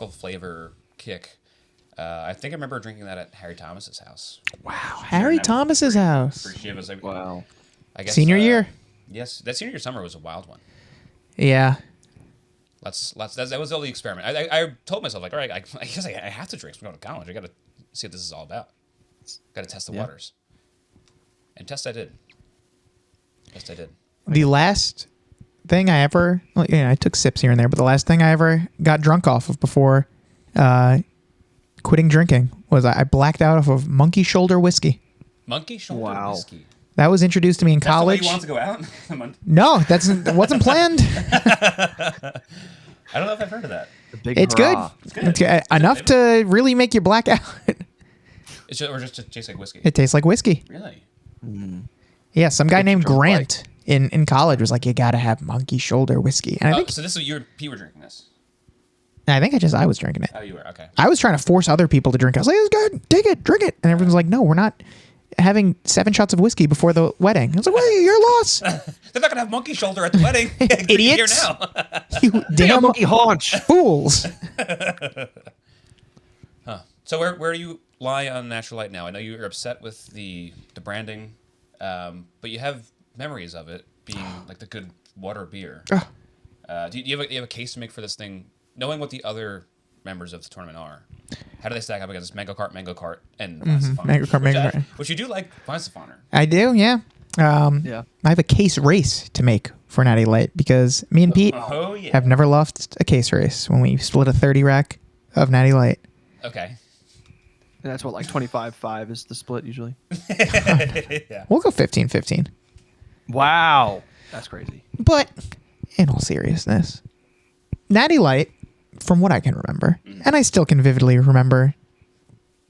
flavor kick. I think I remember drinking that at Harry Thomas's house. Wow, Harry Thomas's house. For Shivas. Wow. I guess, Senior year? Yes, that senior year summer was a wild one. Yeah. That was the only experiment. I told myself, like, all right, I guess I have to drink. I'm going to college. I got to see what this is all about. Got to test the waters. And I did. Yes, I did. The last thing I ever, well, I took sips here and there, but the last thing I ever got drunk off of before quitting drinking was I blacked out off of Monkey Shoulder whiskey. Monkey Shoulder whiskey. That was introduced to me in college. That's the way you want to go out? No, wasn't planned. I don't know if I've heard of that. It's good. It's good. Enough to really make you black out. Or just tastes like whiskey. It tastes like whiskey. Really? Yeah, some guy named Grant in college was like, you got to have Monkey Shoulder whiskey. And I think so this is you and Pete were drinking this. I was drinking it. Oh, you were? Okay. I was trying to force other people to drink. I was like, it's good. Take it. Drink it. And everyone's like, no, we're not having 7 shots of whiskey before the wedding. I was like, well, your loss. They're not going to have Monkey Shoulder at the wedding. Idiots. Here now. You damn monkey haunch. fools. So where do you lie on Natural Light now? I know you're upset with the branding, but you have memories of it being like the good water beer. Do you have a case to make for this thing, knowing what the other members of the tournament are? How do they stack up against Mango Cart, and Mango Cart. Which you do like Weissifaner. I do, yeah. Yeah. I have a case race to make for Natty Lite because me and Pete have never lost a case race when we split a 30 rack of Natty Lite. Okay. And that's what, like 25-5 is the split usually. Yeah. We'll go 15-15. Wow. That's crazy. But in all seriousness, Natty Lite, from what I can remember, and I still can vividly remember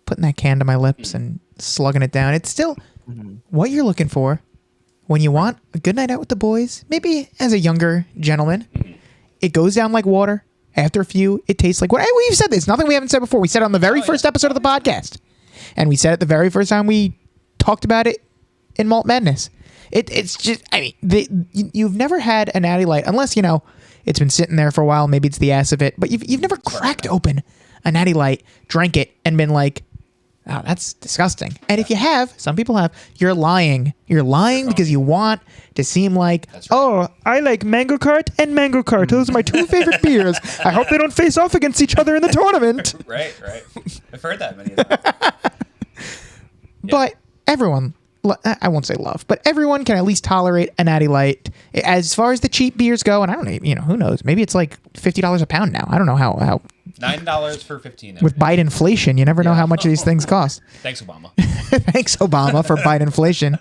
putting that can to my lips and slugging it down. It's still what you're looking for when you want a good night out with the boys, maybe as a younger gentleman. It goes down like water. After a few, it tastes like what we've said this. Nothing we haven't said before. We said it on the very first episode of the podcast. And we said it the very first time we talked about it in Malt Madness. It's just, I mean, you've never had a Natty Light, unless, it's been sitting there for a while. Maybe it's the ass of it. But you've never cracked open a Natty Light, drank it, and been like, oh, that's disgusting. And if you have, some people have, you're lying. You're lying because you want to seem like, oh, I like Mango Cart and Mango Cart. Those are my 2 favorite beers. I hope they don't face off against each other in the tournament. Right. I've heard that many times. But everyone, I won't say love, but everyone can at least tolerate a Natty Light. As far as the cheap beers go, and I don't know, who knows? Maybe it's like $50 a pound now. I don't know how. $9 for 15. With Biden inflation, you never know how much these things cost. Thanks, Obama. Thanks, Obama, for Biden inflation.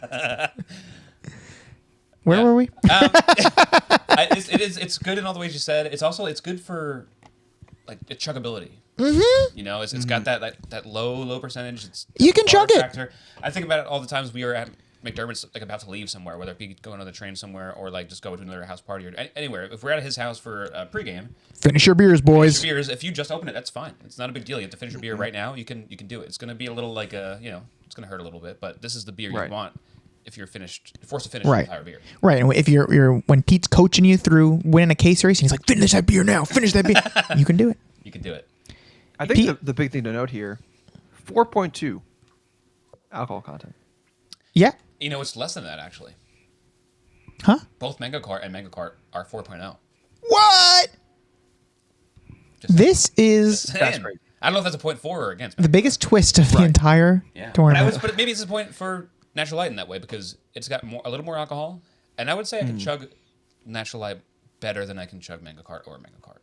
Where were we? It's good in all the ways you said. It's good for like the chuggability. It's got that low percentage. You can chug it. Factor. I think about it all the times we are at McDermott's, like about to leave somewhere, whether it be going on the train somewhere or like just go to another house party or anywhere. If we're at his house for a pregame, finish your beers, boys. If you just open it, that's fine. It's not a big deal. You have to finish your beer right now. You can do it. It's going to be a little like it's going to hurt a little bit, but this is the beer you want if you're forced to finish the entire beer. Right. And if you're when Pete's coaching you through winning a case race, and he's like, finish that beer now. Finish that beer. You can do it. You can do it. I think the big thing to note here, 4.2 alcohol content. Yeah. It's less than that, actually. Huh? Both Mango Cart and Mango Cart are 4.0. What? This is That's great. I don't know if that's a point for or against. the biggest twist of the entire tournament. But maybe it's a point for Natural Light in that way because it's got a little more alcohol. And I would say I can chug Natural Light better than I can chug Mango Cart or Mango Cart.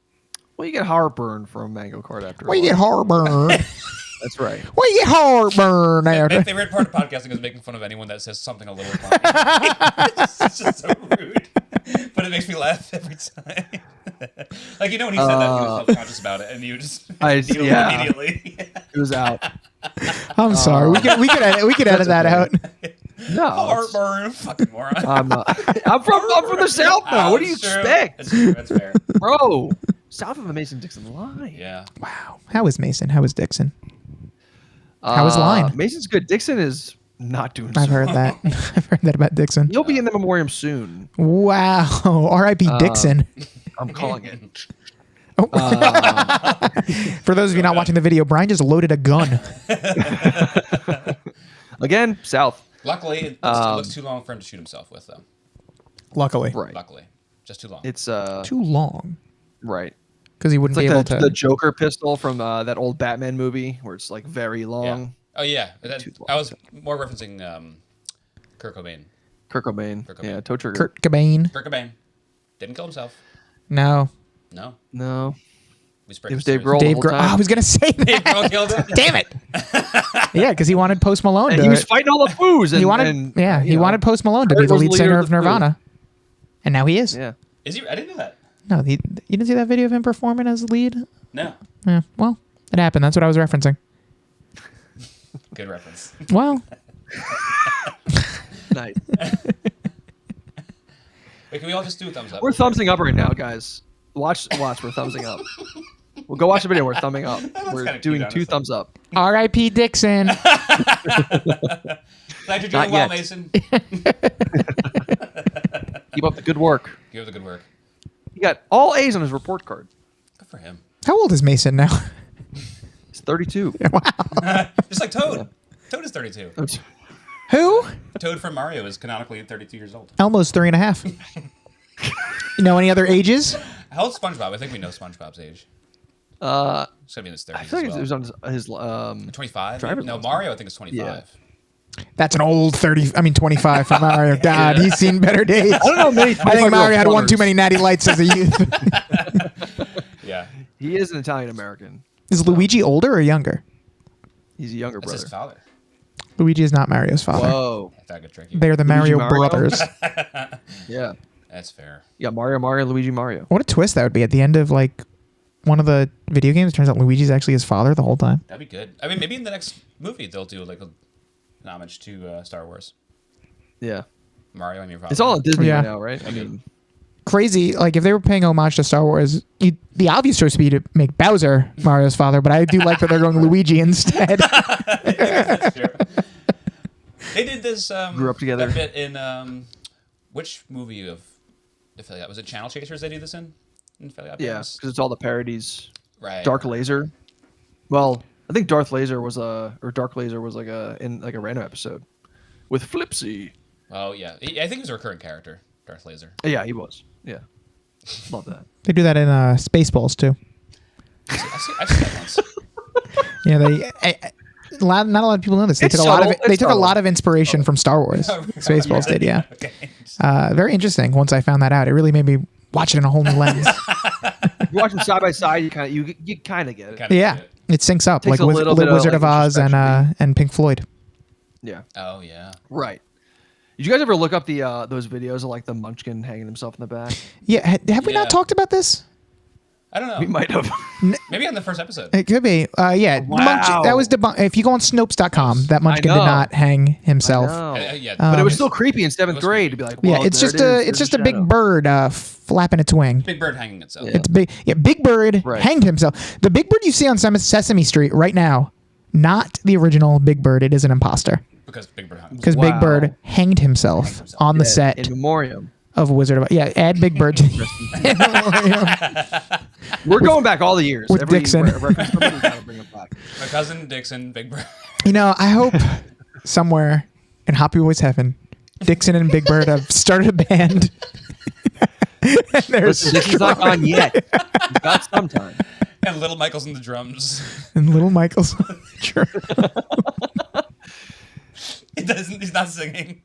Well, you get heartburn from Mango Cart after. Well, you get heartburn. That's right. Well, you get heartburn after. My favorite part of podcasting is making fun of anyone that says something a little funny. It's just so rude. But it makes me laugh every time. Like, when he said that, he was self-conscious about it, and you just immediately. It was out. I'm sorry. We could edit that out. No. Heartburn. Fucking moron. I'm from the South now. What do you expect? That's fair. Bro. South of the Mason-Dixon line. Yeah. Wow. How is Mason? How is Dixon? How is Line? Mason's good. Dixon is not doing. I've so heard well. that. I've heard that about Dixon. He'll be in the memoriam soon. Wow. R.I.P. Dixon. I'm calling it. Oh. For those of you not watching the video, Brian just loaded a gun. Again, south. Luckily, it looks too long for him to shoot himself with, though. Luckily. Right. Luckily. Just too long. It's Too long. right. Because he wouldn't It's be like able the to. Joker pistol from that old Batman movie where it's like very yeah. long. Oh, yeah. Too long. I was more referencing Kurt Cobain. Kurt Cobain. Kurt Cobain. Yeah, toe trigger. Kurt Cobain. Kurt Cobain. Didn't kill himself. No. No. No. We It was Dave Grohl. Dave the whole Grohl. Oh, time. I was going to say that. Dave Grohl killed him. Damn it. Yeah, because he wanted Post Malone And to. he was fighting all the foos. And, he wanted, and, he you know, wanted Post Malone to be Kurt the was lead the leader singer of of the Foo. Nirvana. And now he is. Yeah. Is he? I didn't know that. No, you didn't see that video of him performing as lead? No. Yeah, well, it happened. That's what I was referencing. Good reference. Well, Nice. Wait, can we all just do a thumbs up? We're thumbsing up right now, guys. Watch. We're thumbsing up. We'll go watch the video. We're thumbing up. We're kinda doing cute, 2 honestly. thumbs up. R.I.P. Dixon. Glad you're doing Not well, yet. Mason. Keep up the good work. Give it the good work. He got all A's on his report card. Good for him. How old is Mason now? He's 32. Just like Toad. Toad is 32. Who? Toad from Mario is canonically 32 years old. Elmo's 3.5. You know any other ages? How old's SpongeBob? I think we know SpongeBob's age. It's gonna be in his 30s. I feel like as well. it was on his 25. driver's No, license. Mario I think is 25. That's an old 25 for Mario. God, he's seen better days. I don't know many. I think Mario had one runners. too many Natty Lights as a youth. Yeah, He is an Italian American. Is Luigi older or younger? He's a younger that's brother. his father. Luigi is not Mario's father. Whoa. That got tricky. They're the Luigi Mario, Mario? brothers. Yeah. That's fair. Yeah. Mario, Luigi, Mario. What a twist that would be at the end of like one of the video games. It turns out Luigi's actually his father the whole time. That'd be good. I mean, maybe in the next movie they'll do like an homage to Star Wars. Yeah. Mario and your father. It's all on Disney Yeah. right now, right? I mean, Crazy. Like if they were paying homage to Star Wars, the obvious choice would be to make Bowser Mario's father. But I do like that they're going Luigi instead. That's true. They did this. Grew up together. A bit in which movie of the Fairly Odd? Was it Channel Chasers they do this in Fairly Odd yeah, Parents? because it's all the parodies. Right. Dark Laser. Well, I think Dark Laser was like in like a random episode with Flipsy. Oh yeah, I think he was a recurring character, Darth Laser. Yeah, he was. Yeah. Love that. They do that in Spaceballs too. I've seen that once. Yeah, not a lot of people know this. They It's took a lot of subtle. they It's took a subtle. lot of inspiration from Star Wars. Spaceballs did, yeah. Okay. Very interesting. Once I found that out, it really made me watch it in a whole new lens. You watch them side by side, you kind of get it. Kinda Yeah, get it. it syncs up Takes like a little bit of, Wizard like, of Oz introspection. and Pink Floyd. Yeah. Oh yeah. Right. Did you guys ever look up the those videos of like the Munchkin hanging himself in the back? Yeah, have we Yeah. not talked about this? I don't know. We might have. Maybe on the first episode. It could be. Yeah, Wow. that was debunked. If you go on Snopes.com, that Munchkin did know. not hang himself. I know. Yeah. But it was Um, still creepy in seventh it was grade to creepy. be like, well, Yeah, it's there just it is. a There's it's just a big shadow. bird flapping its wing. Big Bird hanging itself. Yeah. It's big. Yeah, Big Bird Right. hanged himself. The Big Bird you see on Sesame Street right now, not the original Big Bird. It is an imposter Because Big Bird hung himself. because Big Wow. Bird hanged himself on the Yeah, set in memoriam. of Wizard of Oz. Yeah, add Big Bird to the We're going back all the years. with Every Dixon. reference number, we gotta bring it back. My cousin Dixon, Big Bird. You know, I hope somewhere in Happy Boys Heaven, Dixon and Big Bird have started a band. And there's Listen, Dixon's not gone yet. He's got some time. And Little Michael's on the drums. and Little Michael's. Sure. He's not singing.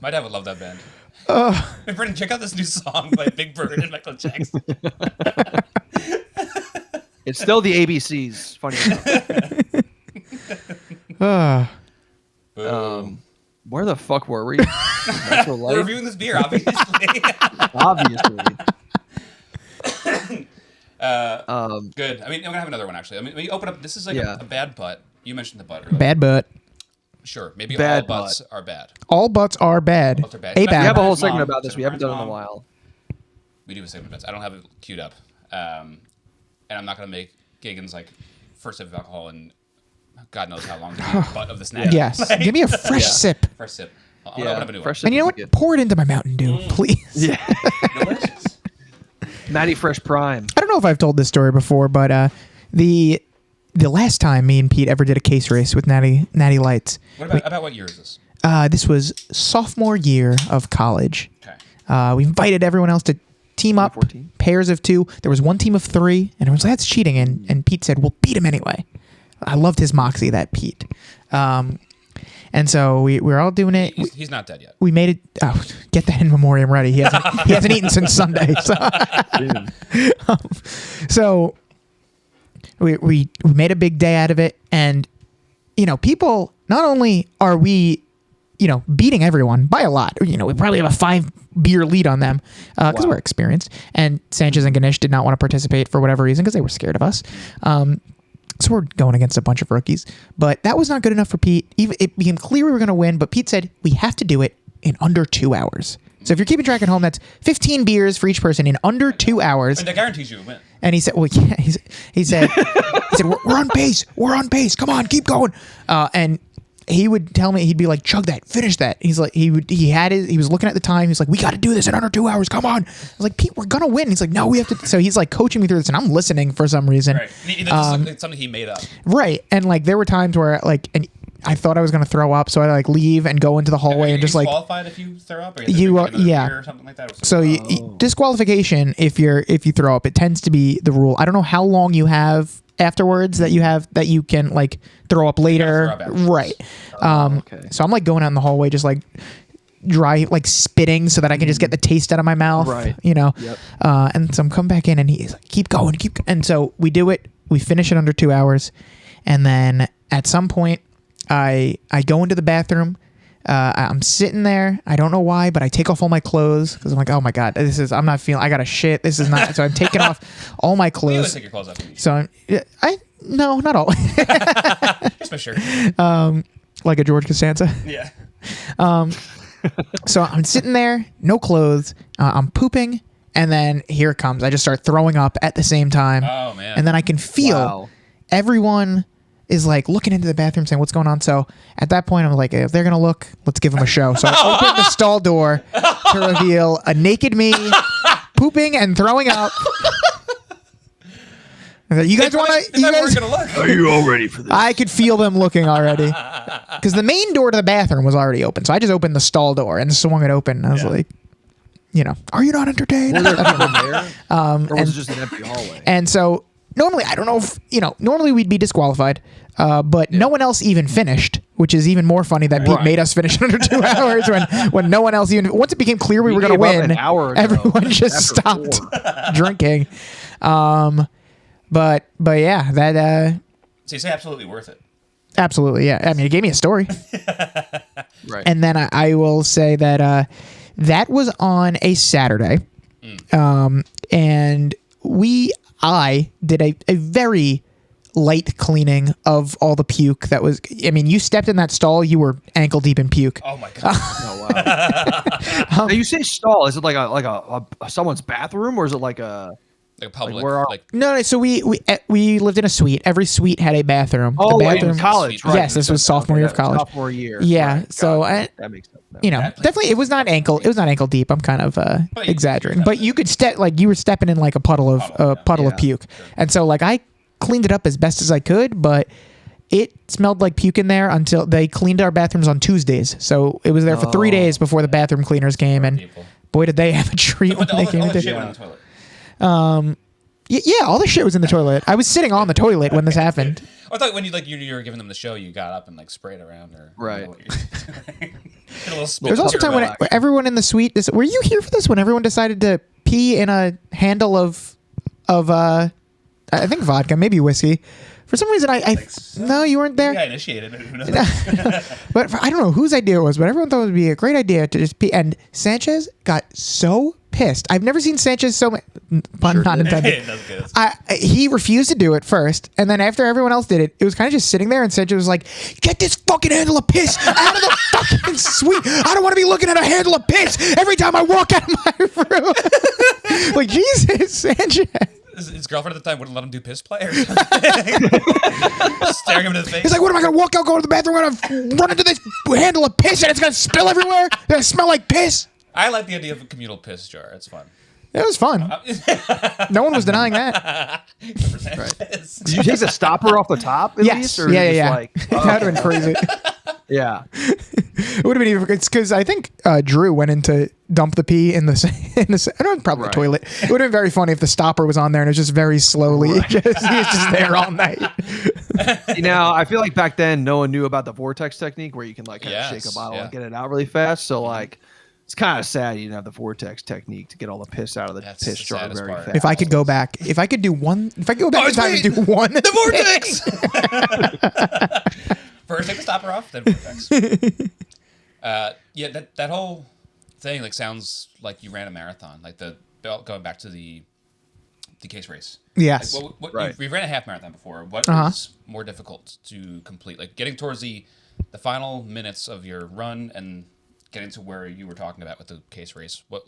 My dad would love that band. Hey, Brendan, check out this new song by Big Bird and Michael Jackson. It's still the ABCs. Funny enough. Boom. Where the fuck were we? Natural We're Light, reviewing this beer, obviously. obviously. Good. I mean, I'm gonna have another one actually. I mean, we open up. This is like Yeah. a bad butt. You mentioned the butt earlier. Bad butt. Sure. Maybe Bad all butts are bad. All butts are bad. Butts are bad. A We We have a bad. whole Mom, segment about this. Sarah We haven't done it in a Brand's while. We do a segment about this. I don't have it queued up, and I'm not gonna make Geoghegan's like first sip of alcohol in God knows how long to be the butt of this Natty. Yes. Give me a fresh sip. First sip. I'll open up a new fresh one. And you know sip is what? Pour it into my Mountain Dew, please. Yeah. Delicious. Natty Fresh Prime. I don't know if I've told this story before, but the last time me and Pete ever did a case race with Natty Lights, About what year is this? this was sophomore year of college. Okay. We invited everyone else to team up, 2014. pairs of 2. There was one team of 3, and everyone's like, that's cheating. And Pete said, we'll beat him anyway. I loved his moxie, that Pete. And so we were all doing it. He's not dead yet. We made it. Oh, get that in memoriam ready. He hasn't eaten since Sunday. So we made a big day out of it, and people. Not only are we, beating everyone by a lot. We probably have a 5-beer lead on them because we're experienced. And Sanchez and Ganesh did not want to participate for whatever reason because they were scared of us. So we're going against a bunch of rookies. But that was not good enough for Pete. It became clear we were going to win, but Pete said we have to do it in under 2 hours. So if you're keeping track at home, that's 15 beers for each person in under 2 hours. And that guarantees you a win. And he said, well, yeah, he said, we're on pace. We're on pace. Come on, keep going. And he would tell me, he'd be like, chug that, finish that. He's like, he was looking at the time. He's like, we got to do this in under 2 hours. Come on. I was like, Pete, we're going to win. He's like, no, we have to. So he's like coaching me through this, and I'm listening for some reason. Right. It's something he made up. Right. And like, there were times where and I thought I was going to throw up. So I like leave and go into the hallway and just like. Qualified if you throw up? Or you are, yeah. Or something like that, or so disqualification, if you throw up, it tends to be the rule. I don't know how long you have afterwards that you can like throw up later. Throw up afterwards. Right. Okay. So I'm like going out in the hallway just like dry, like spitting so that I can just get the taste out of my mouth. Right. Yep. And so I'm coming back in and he's like, keep going. And so we do it. We finish it under 2 hours. And then at some point I go into the bathroom. I'm sitting there. I don't know why, but I take off all my clothes because I'm like, oh my God, I'm not feeling, I got to shit. This is not, so I'm taking off all my You always clothes. take your clothes off. So no, not all. Just my shirt. Like a George Costanza. Yeah. So I'm sitting there, no clothes. I'm pooping. And then here it comes. I just start throwing up at the same time. Oh, man. And then I can feel everyone is like looking into the bathroom saying, what's going on? So at that point, I'm like, if they're going to look, let's give them a show. So I open the stall door to reveal a naked me pooping and throwing up. You guys want to? You guys? Are you all ready for this? I could feel them looking already because the main door to the bathroom was already open. So I just opened the stall door and swung it open. And I was like, are you not entertained? Were there people there? Or was and- it just an empty hallway? And so normally, I don't know if, normally we'd be disqualified, but no one else even finished, which is even more funny that Pete made us finish in under 2 hours when no one else even, once it became clear we were going to win, an hour ago, everyone just after stopped drinking. But yeah, that, So you say absolutely worth it. absolutely. Yeah. I mean, it gave me a story. Right. And then I will say that, that was on a Saturday. And I did a very light cleaning of all the puke that was, I mean, you stepped in that stall, you were ankle deep in puke. Oh, my God. Oh, wow. Now you say stall. Is it like a someone's bathroom, or is it like a Like a public. where are- No, so we lived in a suite. Every suite had a bathroom. Oh, the bathroom, in college, right? Yes, this was sophomore year of college. Sophomore year. Yeah, Right, so got it. That makes sense. definitely it was not ankle deep. I'm kind of exaggerating, but you could step like you were stepping in like a puddle of puke, and so like I cleaned it up as best as I could, but it smelled like puke in there until they cleaned our bathrooms on Tuesdays. So it was there for 3 days before the bathroom cleaners came, and people. boy did they have a treat when All they the came shit into. went in the toilet. Yeah, all the shit was in the toilet. I was sitting on the toilet when this happened. I thought when you were giving them the show, you got up and like sprayed around or Right. Get a little spit There's also a into time your when mouth. everyone in the suite. Were you here for this? When everyone decided to pee in a handle of I think vodka, maybe whiskey. For some reason, no, you weren't there. Yeah, I initiated it. Who knows? But I don't know whose idea it was, but everyone thought it would be a great idea to just pee. And Sanchez got so pissed. I've never seen Sanchez so pun not intended. That's good. He refused to do it first, and then after everyone else did it, it was kind of just sitting there, and Sanchez was like, "Get this fucking handle of piss out of the fucking suite! I don't want to be looking at a handle of piss every time I walk out of my room." Like, Jesus, Sanchez. His girlfriend at the time wouldn't let him do piss play or something. Staring him in the face. He's like, what am I going to walk out, go to the bathroom, I'm going to run into this handle of piss and it's going to spill everywhere? It's going to smell like piss. I like the idea of a communal piss jar. It's fun. It was fun. No one was denying that. Right. Did you take the stopper off the top at least? Or Yeah. Like, That would have been crazy. yeah. It would have been even because I think Drew went in to dump the pee in the I don't know, probably the toilet. It would have been very funny if the stopper was on there and it was just very slowly. He was just there all night. I feel like back then no one knew about the vortex technique where you can like kind of shake a bottle and get it out really fast. So like it's kind of sad you didn't have the vortex technique to get all the piss out of the piss jar very fast. If I could go back, if I could go back in time and do one, the vortex. First, take the stopper off, then vortex. That whole thing like sounds like you ran a marathon, like going back to the case race. Yes. Like we ran a half marathon before. What was more difficult to complete? Like getting towards the final minutes of your run and getting to where you were talking about with the case race. Are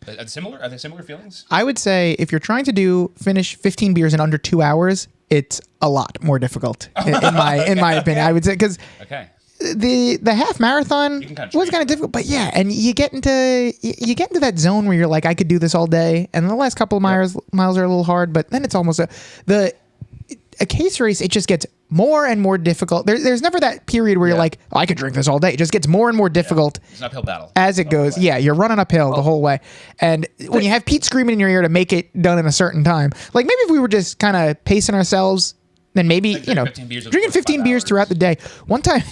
they similar feelings? I would say if you're trying to finish 15 beers in under 2 hours, it's a lot more difficult in my opinion. I would say because the half marathon was kind of difficult, but yeah, and you get into that zone where you're like, I could do this all day, and the last couple of miles are a little hard, but then it's almost a case race. It just gets more and more difficult. There's never that period where you're like, I could drink this all day. It just gets more and more difficult. It's an uphill battle as it goes. Yeah, you're running uphill the whole way. And when you have Pete screaming in your ear to make it done in a certain time, like maybe if we were just kind of pacing ourselves, then maybe, drinking 15 beers throughout the day. One time,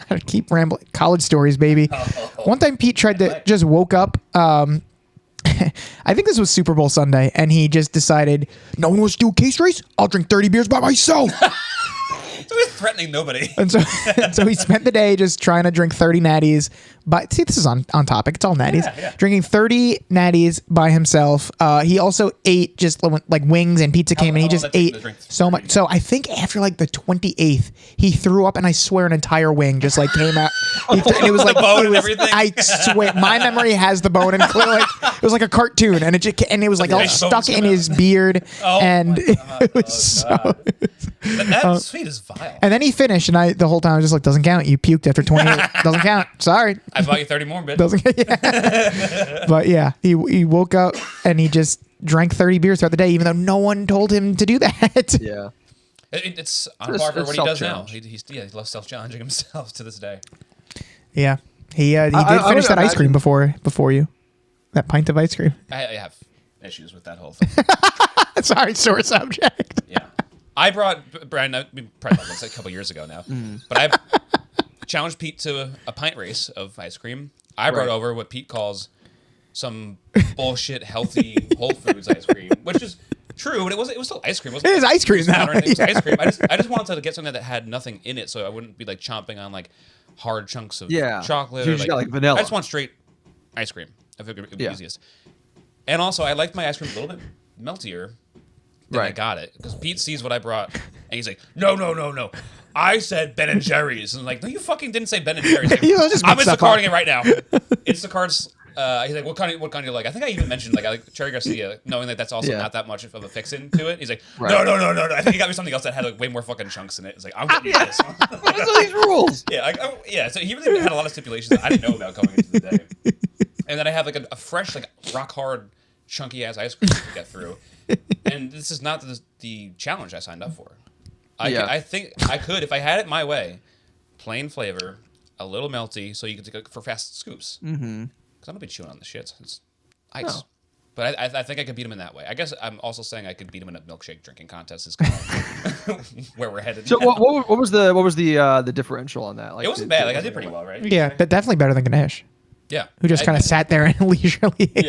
I keep rambling, college stories, baby. One time Pete tried to just woke up, I think this was Super Bowl Sunday, and he just decided, no one wants to do a case race? I'll drink 30 beers by myself. So he's threatening nobody. And so he spent the day just trying to drink 30 natties. But see, this is on topic. It's all natties. Yeah. Drinking 30 natties by himself. He also ate just like wings and pizza came, and he just ate so much. So I think after like the 28th, he threw up, and I swear an entire wing just like came out. And it was like the bone and everything. I swear, my memory has the bone, and clearly it was like a cartoon, and it was like all stuck in his beard, and it was so. That sweet is vile. And then he finished, and the whole time I was just like, doesn't count. You puked after 28. Doesn't count. Sorry. I bought you 30 more, bitch. Doesn't count. Yeah. But yeah, he woke up and he just drank 30 beers throughout the day, even though no one told him to do that. Yeah. It's on par for what he does now. He loves self-challenging himself to this day. Yeah. He did finish that ice cream before you. That pint of ice cream. I have issues with that whole thing. Sorry, sore subject. Yeah. I brought Brian. We probably bought this a couple years ago now, but I challenged Pete to a pint race of ice cream. I brought over what Pete calls some bullshit healthy Whole Foods ice cream, which is true, but it was still ice cream. It is ice cream now. It was ice cream. I just wanted to get something that had nothing in it, so I wouldn't be like chomping on like hard chunks of chocolate. You or just got like vanilla. I just want straight ice cream. I figured it would be easiest. And also, I liked my ice cream a little bit meltier. Then I got it because Pete sees what I brought and he's like, no. I said Ben and Jerry's. And I'm like, no, you fucking didn't say Ben and Jerry's. Like, I'm Instacarting it right now. Instacart's. He's like, what kind do you like? I think I even mentioned like I like Cherry Garcia, knowing that that's also not that much of a fix-in to it. He's like, no. I think he got me something else that had like way more fucking chunks in it. It's like, I'm getting this. What are these rules? Yeah. So he really had a lot of stipulations that I didn't know about going into the day. And then I have like a fresh, like rock hard, chunky ass ice cream to get through. And this is not the challenge I signed up for. I think I could, if I had it my way, plain flavor, a little melty, so you could take it for fast scoops. Because I'm gonna be chewing on the shit. It's ice. No. But I think I could beat him in that way. I guess I'm also saying I could beat him in a milkshake drinking contest. Is kind of where we're headed. So now. what was the differential on that? Like, it wasn't bad. Like I did pretty well, right? Yeah, but definitely better than Ganesh. Yeah. Who just kind of sat there and leisurely ate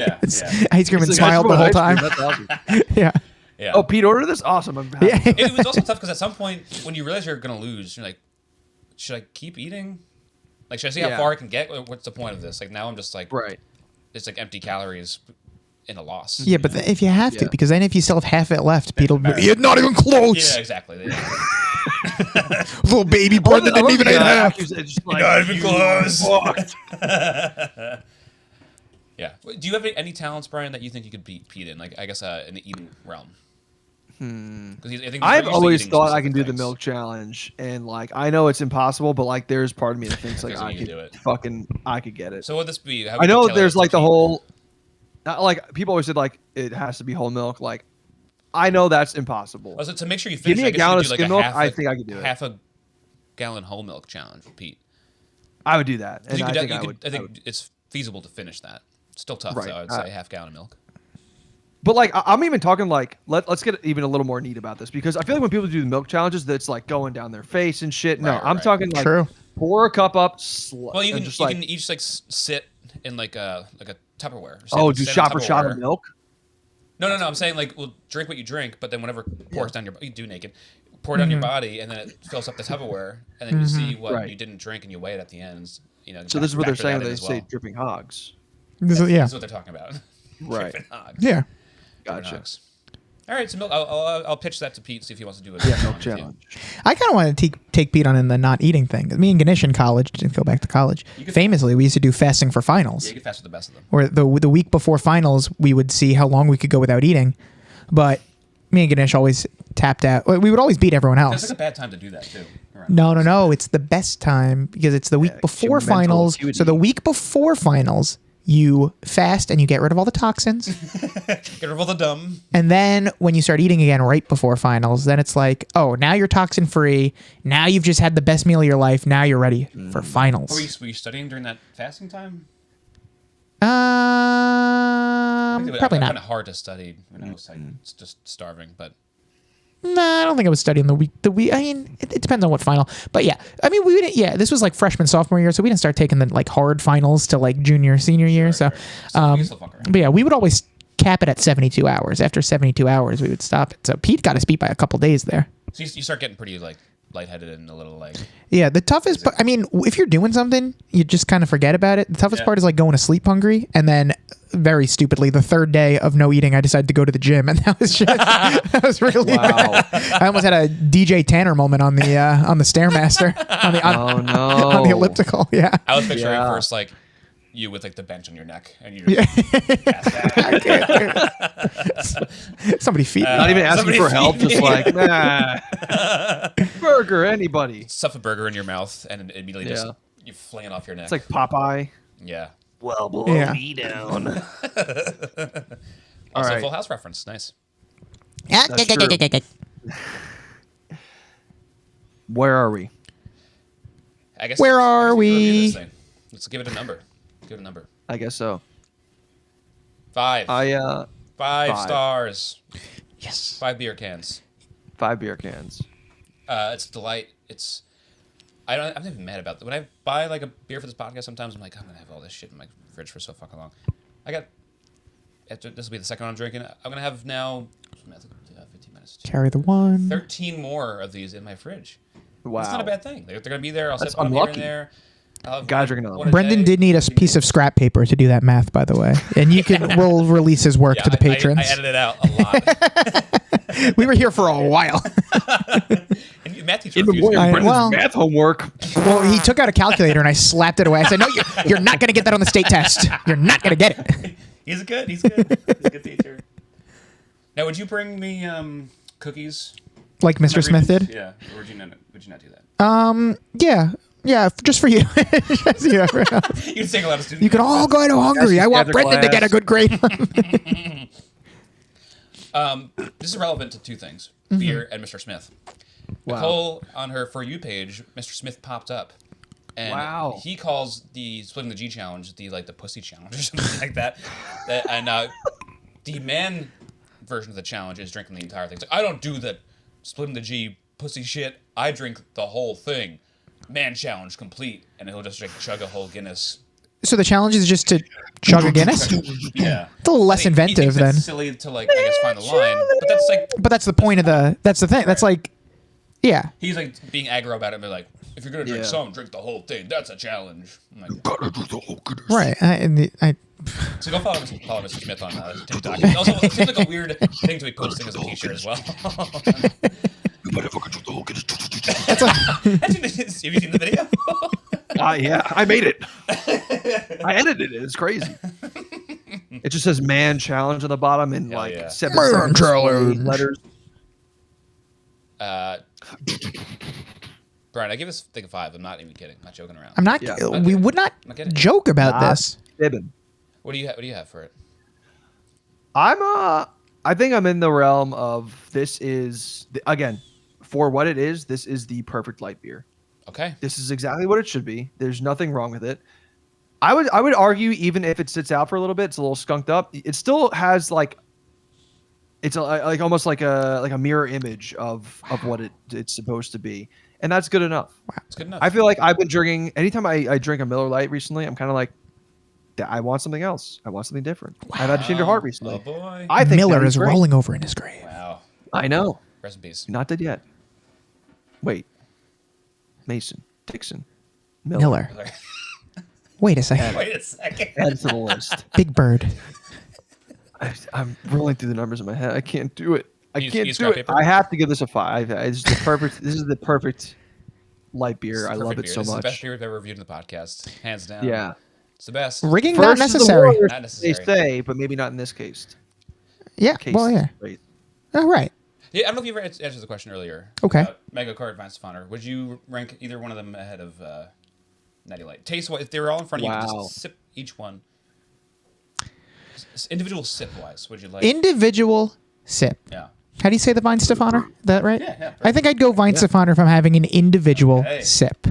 ice cream and like, smiled the whole time. That's awesome. Yeah. Oh, Pete ordered this? Awesome. I'm happy. Yeah. It was also tough because at some point when you realize you're going to lose, you're like, should I keep eating? Like, should I see how far I can get? What's the point of this? Like, now I'm just like, it's like empty calories in a loss. Yeah, but if you have to, because then if you still have half it left, Pete will be, you're not even close. Yeah, exactly. Little baby Brendan didn't even eat half. Not even close. Yeah. Do you have any talents, Brian, that you think you could beat Pete in? Like, I guess in the eating realm. I've always thought I can do the milk challenge, and like I know it's impossible, but like there's part of me that thinks like I could get it. So what would this be? I know there's like the whole, like people always said like it has to be whole milk. Like I know that's impossible. Oh, so to make sure you finish, give me a gallon of skim milk. I think I could do it. Half a gallon whole milk challenge, Pete. I would do that, and I think it's feasible to finish that. Still tough, though. I would say half gallon of milk. But like I'm even talking like let's get even a little more neat about this, because I feel like when people do the milk challenges, that's like going down their face and shit. No, I'm talking like pour a cup up. Well, you can each like sit in like a Tupperware. Do shot for shot of milk. No. I'm saying like, well, drink what you drink, but then whenever it pours down you do naked, pour it down your body, and then it fills up the Tupperware, and then you see what you didn't drink, and you weigh it at the end. You know. So this is what they're saying when they say dripping hogs. This is what they're talking about. Right. Dripping hogs. Yeah. Gotcha. All right, so milk. I'll pitch that to Pete, see if he wants to do it. Yeah, milk challenge. I kind of want to take Pete on the not eating thing. Me and Ganesh in college, didn't go back to college. Famously, we used to do fasting for finals. Yeah, you could fast with the best of them. Where the week before finals, we would see how long we could go without eating. But me and Ganesh always tapped out. We would always beat everyone else. It's like a bad time to do that too. No. It's the best time because it's the week before finals. So the week before finals, you fast and you get rid of all the toxins. Get rid of all the dumb. And then when you start eating again right before finals, then it's like, oh, now you're toxin free. Now you've just had the best meal of your life. Now you're ready for finals. Were you studying during that fasting time? Probably not. Kind of hard to study when I was like just starving, but. No, I don't think I was studying the week. I mean, it depends on what final. But yeah, I mean, we didn't. Yeah, this was like freshman, sophomore year, so we didn't start taking the like hard finals till like junior, senior year. So, but yeah, we would always cap it at 72 hours. After 72 hours, we would stop it. So Pete got us beat by a couple days there. So you start getting pretty like lightheaded and a little like. Yeah, the toughest. I mean, if you're doing something, you just kind of forget about it. The toughest part is like going to sleep hungry, and then very stupidly, the third day of no eating, I decided to go to the gym, and that was just that was really bad. I almost had a DJ Tanner moment on the Stairmaster on the elliptical. Yeah, I was picturing first like you with like the bench on your neck, and you just somebody feed me. Not even asking for help, just like burger, anybody. Stuff a burger in your mouth, and immediately just you fling it off your neck. It's like Popeye. Yeah. Well, blow me down. All right. Full House reference. Nice. Where are we? I guess. Where are we? Let's give it a number. Give it a number. I guess so. 5. 5 stars. Yes. 5 beer cans. 5 beer cans. It's a delight. I'm not even mad about that. When I buy like a beer for this podcast, sometimes I'm like, I'm gonna have all this shit in my fridge for so fucking long. This will be the second one I'm drinking. I'm gonna have now 15 minutes. Carry the one. 13 more of these in my fridge. Wow, it's not a bad thing. They're gonna be there. I'll set one here and there. Guys, drinking another one. Brendan did need a piece of scrap paper to do that math, by the way, and we'll release his work to the patrons. I edited out a lot. We were here for a while. And math teacher even more Brendan's math homework. Well, he took out a calculator and I slapped it away. I said, "No, you're not going to get that on the state test. You're not going to get it." He's good. He's a good teacher. Now, would you bring me cookies? Like Mr. Smith did? Yeah. Or would you not do that? Yeah, just for you. Just you. You can take a lot of students. You can all go to Hungary. I want Brendan to get a good grade. This is relevant to two things: beer and Mr. Smith. Wow. Nicole, on her For You page, Mr. Smith popped up, and he calls the splitting the G challenge the pussy challenge or something like that. And the man version of the challenge is drinking the entire thing. It's like, I don't do the splitting the G pussy shit. I drink the whole thing. Man challenge complete, and he'll just chug a whole Guinness. So the challenge is just to chug a Guinness? Yeah. It's a little less inventive then. It's silly to I guess find the line, but that's like. But that's the point of that's the thing. Right. That's like, yeah. He's being aggro about it, and be like, if you're gonna drink some, drink the whole thing. That's a challenge. I'm like, you gotta drink the whole Guinness. Right. So go follow Mr. Smith on TikTok. Also, it seems like a weird thing to be posting as a t-shirt as well. You better fucking drink the whole Guinness. Have you seen the video? Yeah, I made it. I edited it. It's crazy. It just says "man challenge" on the bottom and 7 letters. Brian, I give this thing a 5. I'm not even kidding. I'm not joking around. I'm not. Yeah. We would not kidding. joke about Not this. fibbing. What do you have for it? I think I'm in the realm of this is again, for what it is, this is the perfect light beer. Okay. This is exactly what it should be. There's nothing wrong with it. I would argue even if it sits out for a little bit, it's a little skunked up. It still has like like almost like a mirror image of what it's supposed to be, and that's good enough. It's good enough. I feel like I've been drinking. Anytime I drink a Miller Lite recently, I'm kind of like, I want something else. I want something different. I've had to change your heart recently. Oh boy. I think Miller Natty's is great. rolling over in his grave. Wow. I know. Rest in peace. Not dead yet. Wait. Mason, Dixon, Miller. Wait a second. Wait a second. Add to the list. Big Bird. I'm rolling through the numbers in my head. I can't do it. I You can't use do scrap it. paper? I have to give this a 5. It's the perfect. This is the perfect light beer. I love it so This is the best much. beer we've ever reviewed in the podcast, hands down. Yeah. It's the best. Rigging First not is the necessary. worst, Not they necessary. say, but maybe not in this case. Yeah. Well, yeah. Right. All right. Yeah, I don't know if you ever answered the question earlier. Okay. About Mega Cart, Vine Stefano. Would you rank either one of them ahead of Natty Light? Taste-wise, if they were all in front of you, you could Wow. just sip each one. Individual sip-wise, would you like? Individual sip. Yeah. How do you say the Vine Stefaner? That right? Yeah. I think I'd go Vine Stefaner if I'm having an individual Hey. sip.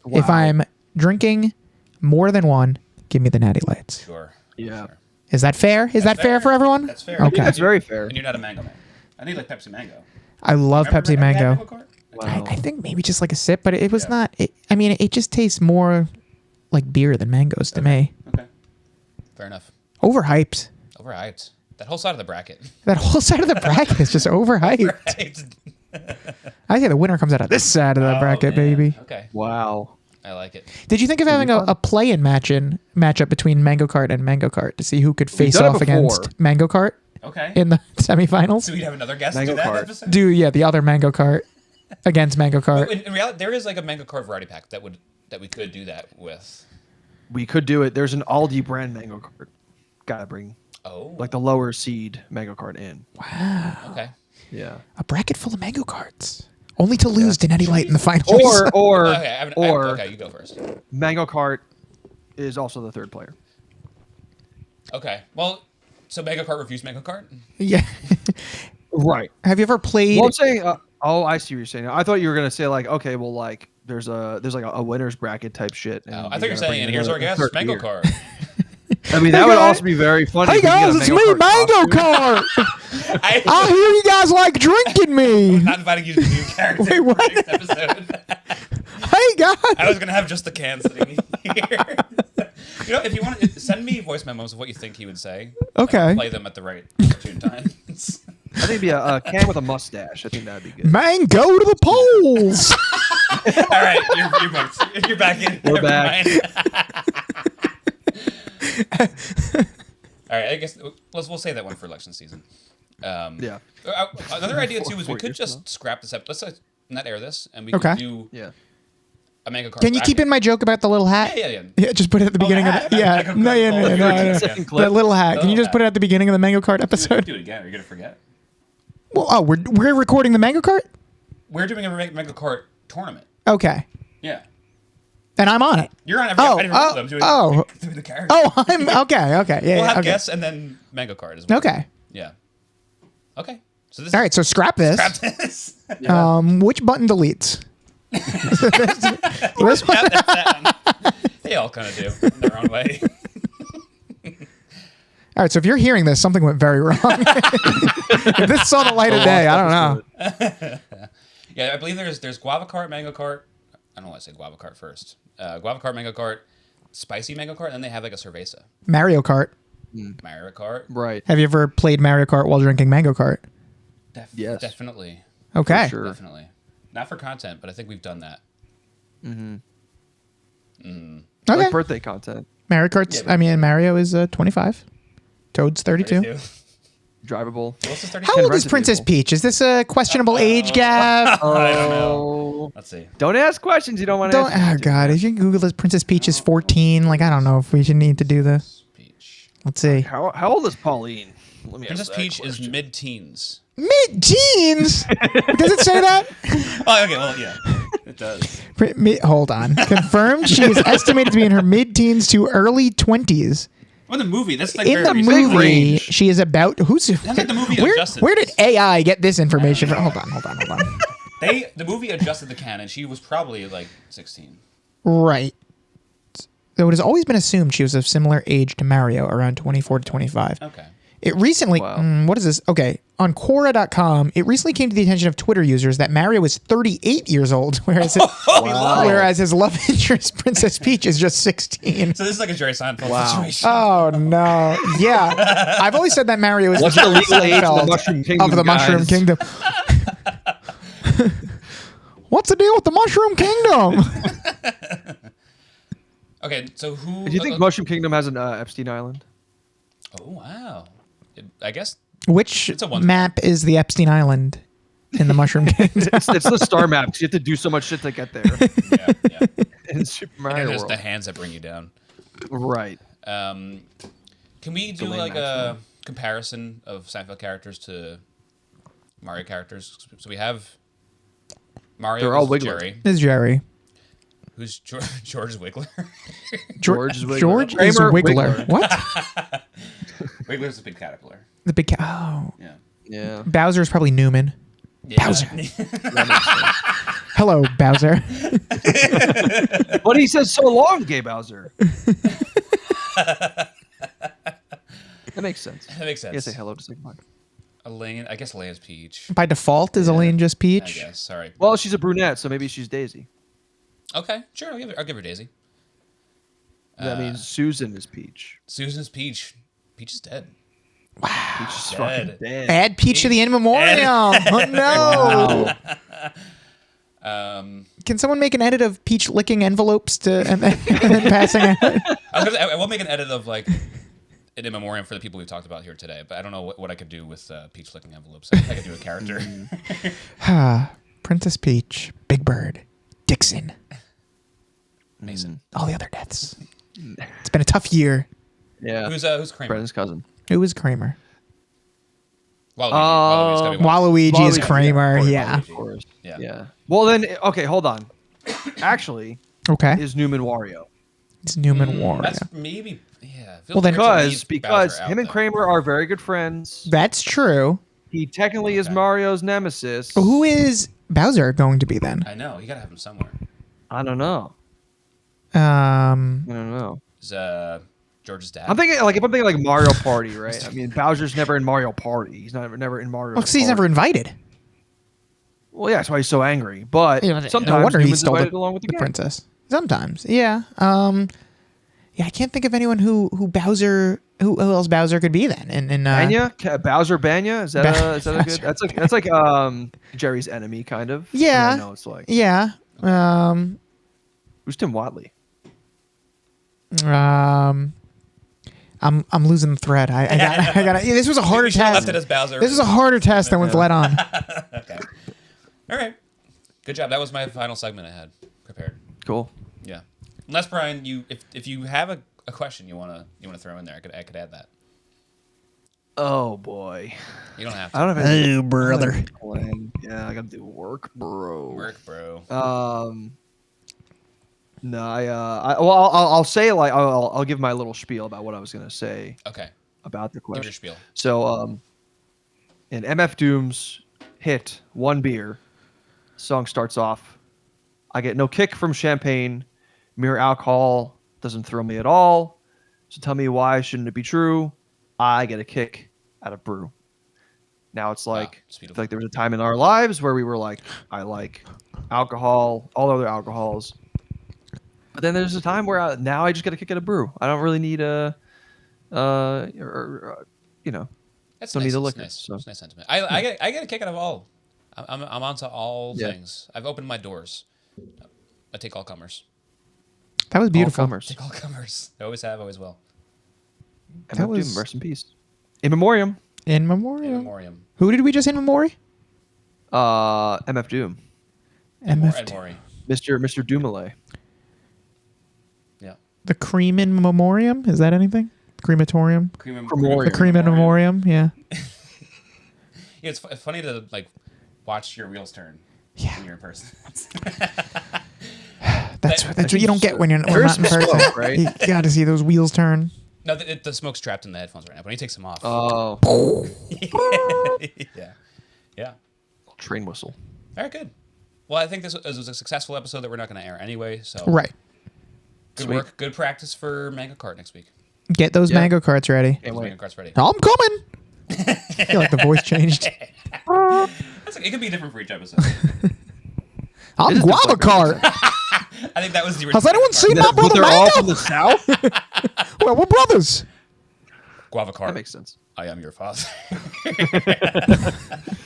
If Wow. I'm drinking more than one, give me the Natty Lights. Sure. Yeah. Sure. Is that fair? Is that fair for everyone? That's fair. Okay. That's very fair. And you're not a mango man. I need like Pepsi Mango. I love Remember Pepsi have you had Mango. Cart? Wow. I think maybe just like a sip, but it was Yeah. not. I mean, it just tastes more like beer than mangoes to me. Okay. Fair enough. Overhyped. Overhyped. That whole side of the bracket. That whole side of the bracket is just overhyped. Right. I think the winner comes out of this side of the Oh, bracket, man. baby. Okay. Wow. I like it. Did you think of having a play-in matchup between Mango Kart and Mango Kart to see who could face done it off against before. Mango Kart Okay. in the semifinals? So we'd have another guest Mango do that Kart. episode? The other Mango Kart against Mango Kart. In reality, there is like a Mango Kart variety pack that we could do that with. We could do it. There's an Aldi brand mango cart. Gotta bring Oh. like the lower seed mango cart in. Wow. Okay. Yeah. A bracket full of Mango Karts. Only to lose to Natty Light in the finals. Or Okay. Okay. You go first. mango cart is also the third player. Okay. Well, so Mango Kart refused Mango Kart. Yeah. Right. Have you ever played? Well, I'm saying. I see what you're saying. I thought you were gonna say like, okay, well, like there's like a winners bracket type shit. Oh, I thought you were saying, and here's our guest, Mango Kart. I mean, that Hey, would guys. also be very funny. Hey if we could get guys, a it's me, Mango costume. Kart. I I hear you guys like drinking me. not inviting you to the new character Wait, for what? next episode. Hey guys. I was gonna have just the can sitting here. You know, if you want to send me voice memos of what you think he would say. Okay. I'll play them at the right opportune times. I think it'd be a can with a mustache. I think that'd be good. Man, go to the polls. All right, you're booked. You're back in. We're Never back. mind. All right, I guess we'll save that one for election season. Yeah. Another idea too is we 4 could years just now. scrap this up. Let's not air this, and we Okay. could do Yeah. a Mango Kart. Can you keep in my joke about the little hat? Yeah. Yeah, just put it at the beginning hat. of the. Yeah, Mango no, Kart. yeah, no, Oh, no, you were no, no. second That clip. little hat. Can you just put it at the beginning of the Mango Kart episode? Do it again. Are you gonna forget? Well, we're recording the Mango Kart. We're doing a Mango Kart tournament. Okay, Yeah. and I'm on it. You're on every one of them doing the character. Oh, I'm okay. Okay, yeah, We'll have okay. guests and then Mango Kart as well. Okay, Yeah. Okay. So this all right. So scrap this. Scrap this. Which button deletes? This one? Yeah, that's that. They all kind of do in their own way. All right. So if you're hearing this, something went very wrong. If this saw the light of day, I don't know. Yeah, I believe there's Guava Kart, Mango Kart. I don't want to say Guava Kart first. Guava Kart, Mango Kart, Spicy Mango Kart, and then they have like a cerveza. Mario Kart. Mario Kart. Right. Have you ever played Mario Kart while drinking Mango Kart? Yes. Definitely. Okay. Sure. Definitely. Not for content, but I think we've done that. Okay. Like birthday content. Mario Kart's. Yeah, I mean, Mario is 25. Toad's 32. 32. Drivable. Who else is 32? How old is rented Princess people. Peach? Is this a questionable age gap? I don't know. Oh. Let's see. Don't ask questions you don't want to Don't. ask. Oh God! If you Google this, Princess Peach is 14. Like I don't know if we should need to do this. Peach. Let's see. How old is Pauline? Let me Princess ask that Peach is question. mid-teens. Mid-teens? Does it say that? Oh, okay. Well, yeah, it does. Hold on. Confirmed. She is estimated to be in her mid-teens to early 20s. Well, the movie. That's like In the very recent. movie, range. she is about who's That's like the movie where, adjusted. where did AI get this information from? Hold on. The movie adjusted the canon. She was probably like 16. Right. So it has always been assumed she was of similar age to Mario, around 24 to 25. Okay. It recently, Wow. what is this? Okay, on Quora.com, it recently came to the attention of Twitter users that Mario is 38 years old, whereas whereas his love interest Princess Peach is just 16. So this is like a Jerry Seinfeld Wow. situation. Oh no! Yeah, I've always said that Mario is What's the the legal age of the Seinfeld Mushroom Kingdom? of the Mushroom guys? Kingdom. What's the deal with the Mushroom Kingdom? Okay, so who? Do you think Mushroom Kingdom has an Epstein Island? Oh wow! I guess Which It's a one- map is the Epstein Island in the Mushroom Kingdom? It's the star map. 'Cause you have to do so much shit to get there yeah. in Super And Mario there's World. the hands that bring you down. Right. Can we do Delay like a maximum. comparison of Seinfeld characters to Mario characters? So we have Mario. They're all who's Wiggler. Jerry, Is Jerry. who's George Wiggler. George is Wiggler. George is Kramer Wiggler. Wiggler. What? Wiggler's a big caterpillar. The big oh. Yeah. Yeah. Bowser is probably Newman. Yeah. Bowser. That makes sense. Hello, Bowser. But he says so long, Gay Bowser. That makes sense. That makes You gotta sense. say hello to say goodbye. Elaine, I guess Elaine's Peach. By default, is Elaine just I Peach? guess. Sorry. Well, she's a brunette, so maybe she's Daisy. Okay, sure. I'll give her Daisy. That means Susan is Peach. Susan's Peach. Peach is dead. Peach is fucking Dead. dead. Add Peach to the in memoriam. Oh no! Wow. Can someone make an edit of Peach licking envelopes and then passing out? I will make an edit of like an in memoriam for the people we've talked about here today, but I don't know what I could do with Peach licking envelopes. I could do a character. Princess Peach, Big Bird, Dixon, Mason. all the other deaths. It's been a tough year. Yeah. Who's Kramer? Brendan's cousin. Who is Kramer? Waluigi's gotta be Waluigi is Waluigi, Kramer. yeah, Yeah. Of course. Yeah. Yeah. Well, then, okay, hold on. Actually, Okay. is Newman Wario. It's Newman Wario. That's maybe yeah. Well, then- Because him and Kramer are very good friends. That's true. He technically is Okay. Mario's nemesis. Who is Bowser going to be then? I know you gotta have him somewhere. I don't know. Um, I don't know. Is George's dad? I'm thinking like if I'm thinking like Mario Party, right? I mean, Bowser's never in Mario Party. He's never in Mario. well, 'cause he's never invited. Well, yeah, that's why he's so angry. But sometimes no wonder he Newman's stole invited the, along with the the gang. princess. Sometimes, yeah. Yeah, I can't think of anyone who else Bowser could be then. And Banya, Bowser Banya, is that a good? Bowser That's like Jerry's enemy kind of. Yeah. I know it's like yeah. who's Tim Wadley? I'm losing the thread. I got. Yeah, this was a harder You should've test. left it as Bowser. This was a harder test than was let on. Okay. All right. Good job. That was my final segment I had prepared. Cool. Yeah. Unless Brian, if you have a question you wanna throw in there, I could add that. Oh boy, You don't have to. I don't have any. Oh, brother. Yeah, I gotta do work, bro. Work, bro. No, I'll say like I'll give my little spiel about what I was gonna say Okay. about the Give your question. spiel. So, in MF Doom's hit "One Beer," the song starts off, "I get no kick from champagne, mere alcohol doesn't thrill me at all. So tell me why shouldn't it be true? I get a kick out of brew." Now it's like, it's I beautiful. feel like there was a time in our lives where we were like, I like alcohol, all other alcohols. But then there's a time where now I just get a kick out of brew. I don't really need you know, That's don't nice. need the It's liquor, nice. so. It's nice sentiment. I get a kick out of all. I'm onto all Yeah. things. I've opened my doors. I take all comers. That was beautiful. All comers. Take all comers. I always have, always will. MF That was- Doom, rest in peace. In memoriam. In In memoriam. memoriam. Who did we just in memoriam? MF Doom. MF. And Maury. Mr. Doomalay. Yeah. The cream in memoriam. Is that anything? Crematorium. Cream and Cremorium. The cream in memoriam. Yeah. It's funny to like watch your wheels turn Yeah. when you're in person. That's what you don't get when you're There's not in some person. smoke, right? You got to see those wheels turn. No, the smoke's trapped in the headphones right now. But when he takes them off, Oh, yeah. train whistle. All right, good. Well, I think this was a successful episode that we're not going to air anyway. So Right. good Sweet. work, good practice for Mango Kart next week. Get those Yeah. mango carts ready. Can't Those wait. Mango Kart's ready. I'm coming. I feel like the voice changed. That's it could be different for each episode. I'm It is guava different. cart. I think that was the original. Has anyone seen my But brother they're all Mango? from the south. Well, we're brothers. Guava Kart? That makes sense. I am your father.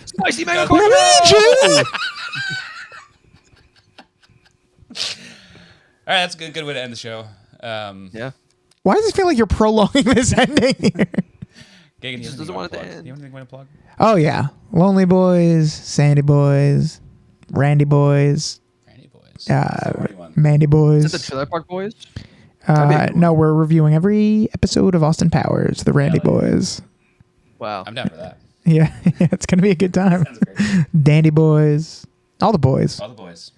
Spicy mango Luigi! All right, that's a good way to end the show. Yeah. Why does it feel like you're prolonging this ending here? Gagan, you Just have doesn't anything want it to plug? end. You have anything you want to plug? Oh, yeah. Lonely Boys, Sandy Boys, Randy Boys, Randy Boys. Mandy Is that the Boys. Trailer Park Boys? That'd be a cool No, we're reviewing every episode of Austin Powers, the Randy Hell yeah. Boys. Wow. I'm down for that. Yeah, it's going to be a good time. Sounds great. Dandy Boys. All the boys. All the boys.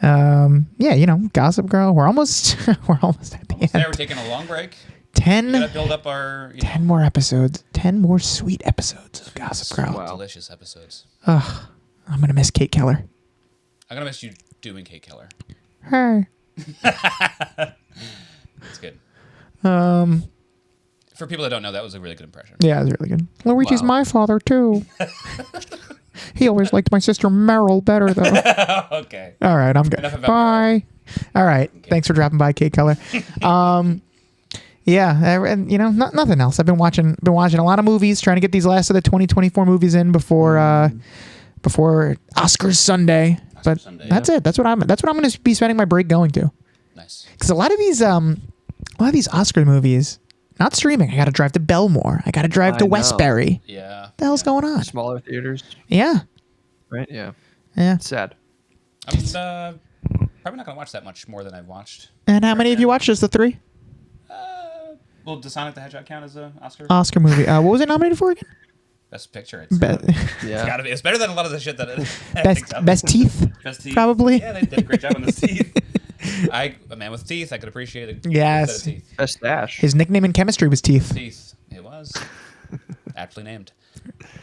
Yeah, you know, Gossip Girl. We're almost at the There, we're end. taking a long break. We gotta 10 build up our 10 more episodes. 10 more sweet episodes of Gossip Girl. Wow. delicious episodes. Ugh, I'm going to miss Kate Keller. I'm gonna miss you doing Kate Keller. Hey. It's good. Um, For people that don't know, that was a really good impression. yeah, it was really good. Luigi's Wow. my father, too. He always liked my sister Meryl better, though. Okay. All right, I'm good. Enough about Bye. All right, thanks for dropping by, Kate Keller. Yeah, and you know, nothing else. I've been watching a lot of movies, trying to get these last of the 2024 movies in before Oscars Sunday. But Sunday, that's it. That's what I'm going to be spending my break going to. Nice. Because a lot of these Oscar movies, not streaming. I got to drive to Belmore. I got to drive I to know. Westbury. Yeah. What the hell's going on? Smaller theaters. Yeah, Right? Yeah. yeah. Sad. I'm probably not gonna watch that much more than I've watched. And how many of you watched? Just the 3 Will does Sonic the Hedgehog count as an Oscar? Oscar movie? What was it nominated for again? Best Picture. It's Yeah. gotta be. It's better than a lot of the shit that it Best teeth. Best teeth. probably. Yeah, they did a great job on the teeth. A man with teeth. I could appreciate it. Yes. Teeth. Best stash. His nickname in chemistry was Teeth. Teeth. It was aptly named.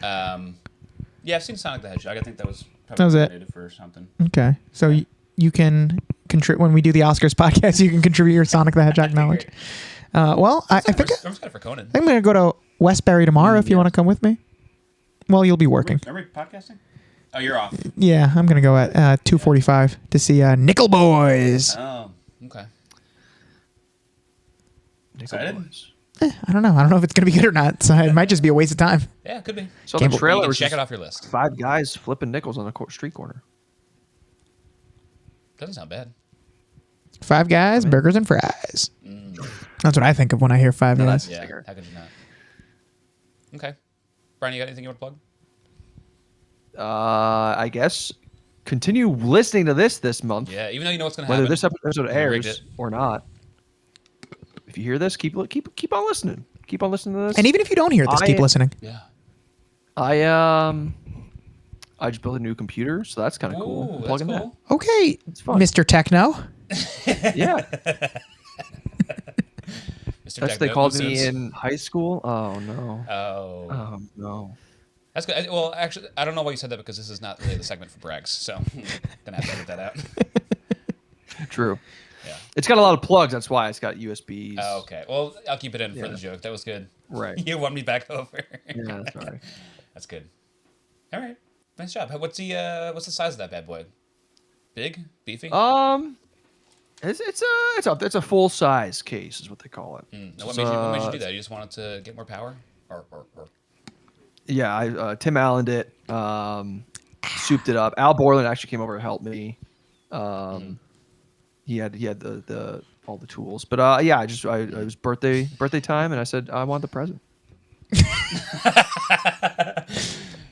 Yeah, I've seen Sonic the Hedgehog. I think that was probably That was it. nominated for something. Okay, so you can contribute when we do the Oscars podcast. You can contribute your Sonic the Hedgehog knowledge. Well, I think I'm just for Conan. I'm going to go to Westbury tomorrow if you want to come with me. Well, you'll be working. Are we podcasting? Oh, you're off. Yeah, I'm going to go at 2:45 to see Nickel Boys. Oh, okay. Nickel Excited? Boys. I don't know. I don't know if it's going to be good or not. So it might just be a waste of time. Yeah, it could be. So Can't the believe- trailer You can was check just it off your list. 5 guys flipping nickels on a street corner. Doesn't sound bad. 5 guys, burgers and fries. That's what I think of when I hear 5 No, guys. that's- Yeah, Sticker. how could you not? Okay. Brian, you got anything you want to plug? I guess continue listening to this month. Yeah, even though you know what's going to Whether happen. this episode rigged airs it. or not. If you hear this, keep on listening. Keep on listening to this. And even if you don't hear this, keep listening. Yeah. I just built a new computer, so that's kind of cool. Ooh, I'm that's plugging cool. Okay, fun. Mr. Techno. that. Yeah, Mr. that's what Jack they called me Nicholson's. in high school. Oh no. Oh. No. That's good. Well, actually, I don't know why you said that because this is not really the segment for brags, so gonna have to edit that out. True. Yeah. It's got a lot of plugs. That's why it's got USBs. Oh, okay. Well, I'll keep it in for Yeah. the joke. That was good. Right. You won me back over. Yeah, that's right. That's good. All right. Nice job. What's the size of that bad boy? Big? Beefy? It's a full size case is what they call it. Now, what made you do that? You just wanted to get more power? Or. Yeah, I Tim Allen it, souped it up. Al Borland actually came over and helped me. He had the all the tools, but yeah, it was birthday time, and I said I want the present.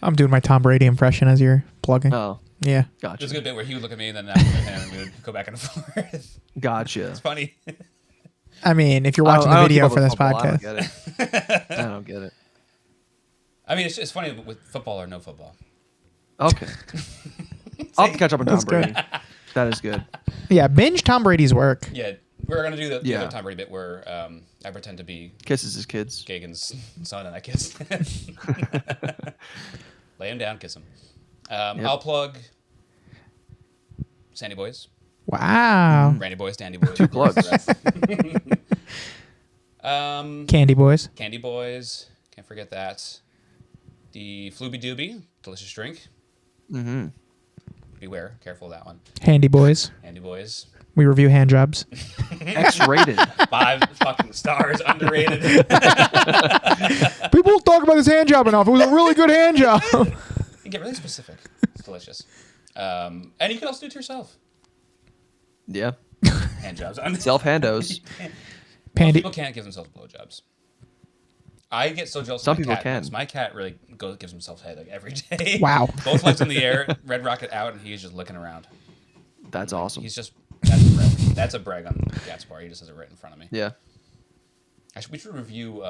I'm doing my Tom Brady impression as you're plugging. Oh, Yeah. gotcha. There's a good bit where he would look at me and then I would look at him and we would go back and forth. Gotcha. It's funny. I mean, if you're watching the I don't video keep for up this with football. podcast. I don't get it. I mean, it's funny with football or no football. Okay. I'll have to catch up on Tom That's good. Brady. That is good. Yeah, binge Tom Brady's work. Yeah, we're gonna do the Yeah. other Tom Brady bit where I pretend to be Kisses his kids. Geoghegan's son and I kiss. Lay him down, kiss him. I'll plug Sandy Boys, Wow. Randy Boys, Dandy Boys. 2 plugs. Candy Boys. Candy Boys, can't forget that. The Flooby Dooby, delicious drink. Mm-hmm. Beware, careful of that one. Handy Boys. Handy Boys. We review hand jobs. X-rated. 5 fucking stars, underrated. People don't talk about this hand job enough. It was a really good hand job. You get really specific. It's delicious. And you can also do it to yourself. Yeah. Hand jobs. Self-handos. Most Pandy. people can't give themselves blowjobs. I get so jealous. Some of my people cat, can. because my cat really gives himself head like every day. Wow. Both legs in the air, red rocket out, and he's just looking around. That's awesome. He's just that's a brag on the cat's part. He just has it right in front of me. Yeah. We should review.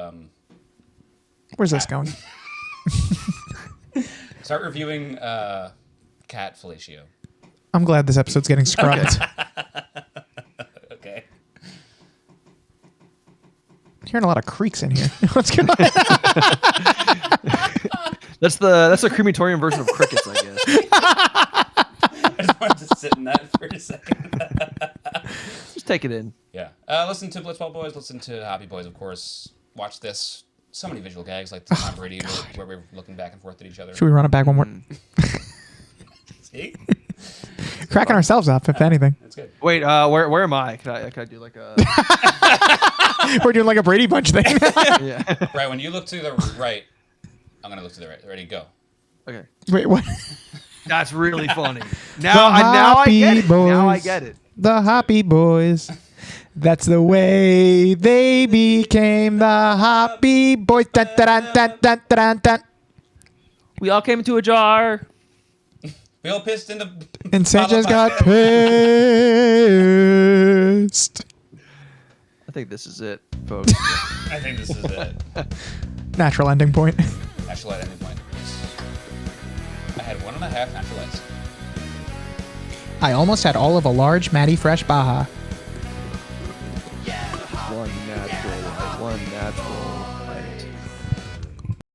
Where's this going? Start reviewing cat fellatio. I'm glad this episode's getting scrubbed. Okay. Hearing a lot of creaks in here. What's going on? That's a crematorium version of crickets, I guess. I just wanted to sit in that for a second. Just take it in. Yeah. Listen to Blitzball Boys. Listen to Happy Boys, of course. Watch this. So many visual gags like the Tom Brady where we're looking back and forth at each other. Should we run it back one more? See? Cracking ourselves up, if anything. That's good. Wait, where am I? Can I do like a? We're doing like a Brady Bunch thing. Yeah. Right, when you look to the right, I'm going to look to the right. Ready, go. Okay. Wait, what? That's really funny. Now I get it. Now I get it. The Hoppy Boys. That's the way they became the Hoppy Boys. Dun, dun, dun, dun, dun, dun. We all came into a jar. We all pissed in the... And Sanchez got pissed. I think this is it, folks. I think this is it. Natural ending point. Natural light ending point. I had 1.5 natural lights. I almost had all of a large Matty Fresh Baja. One natural.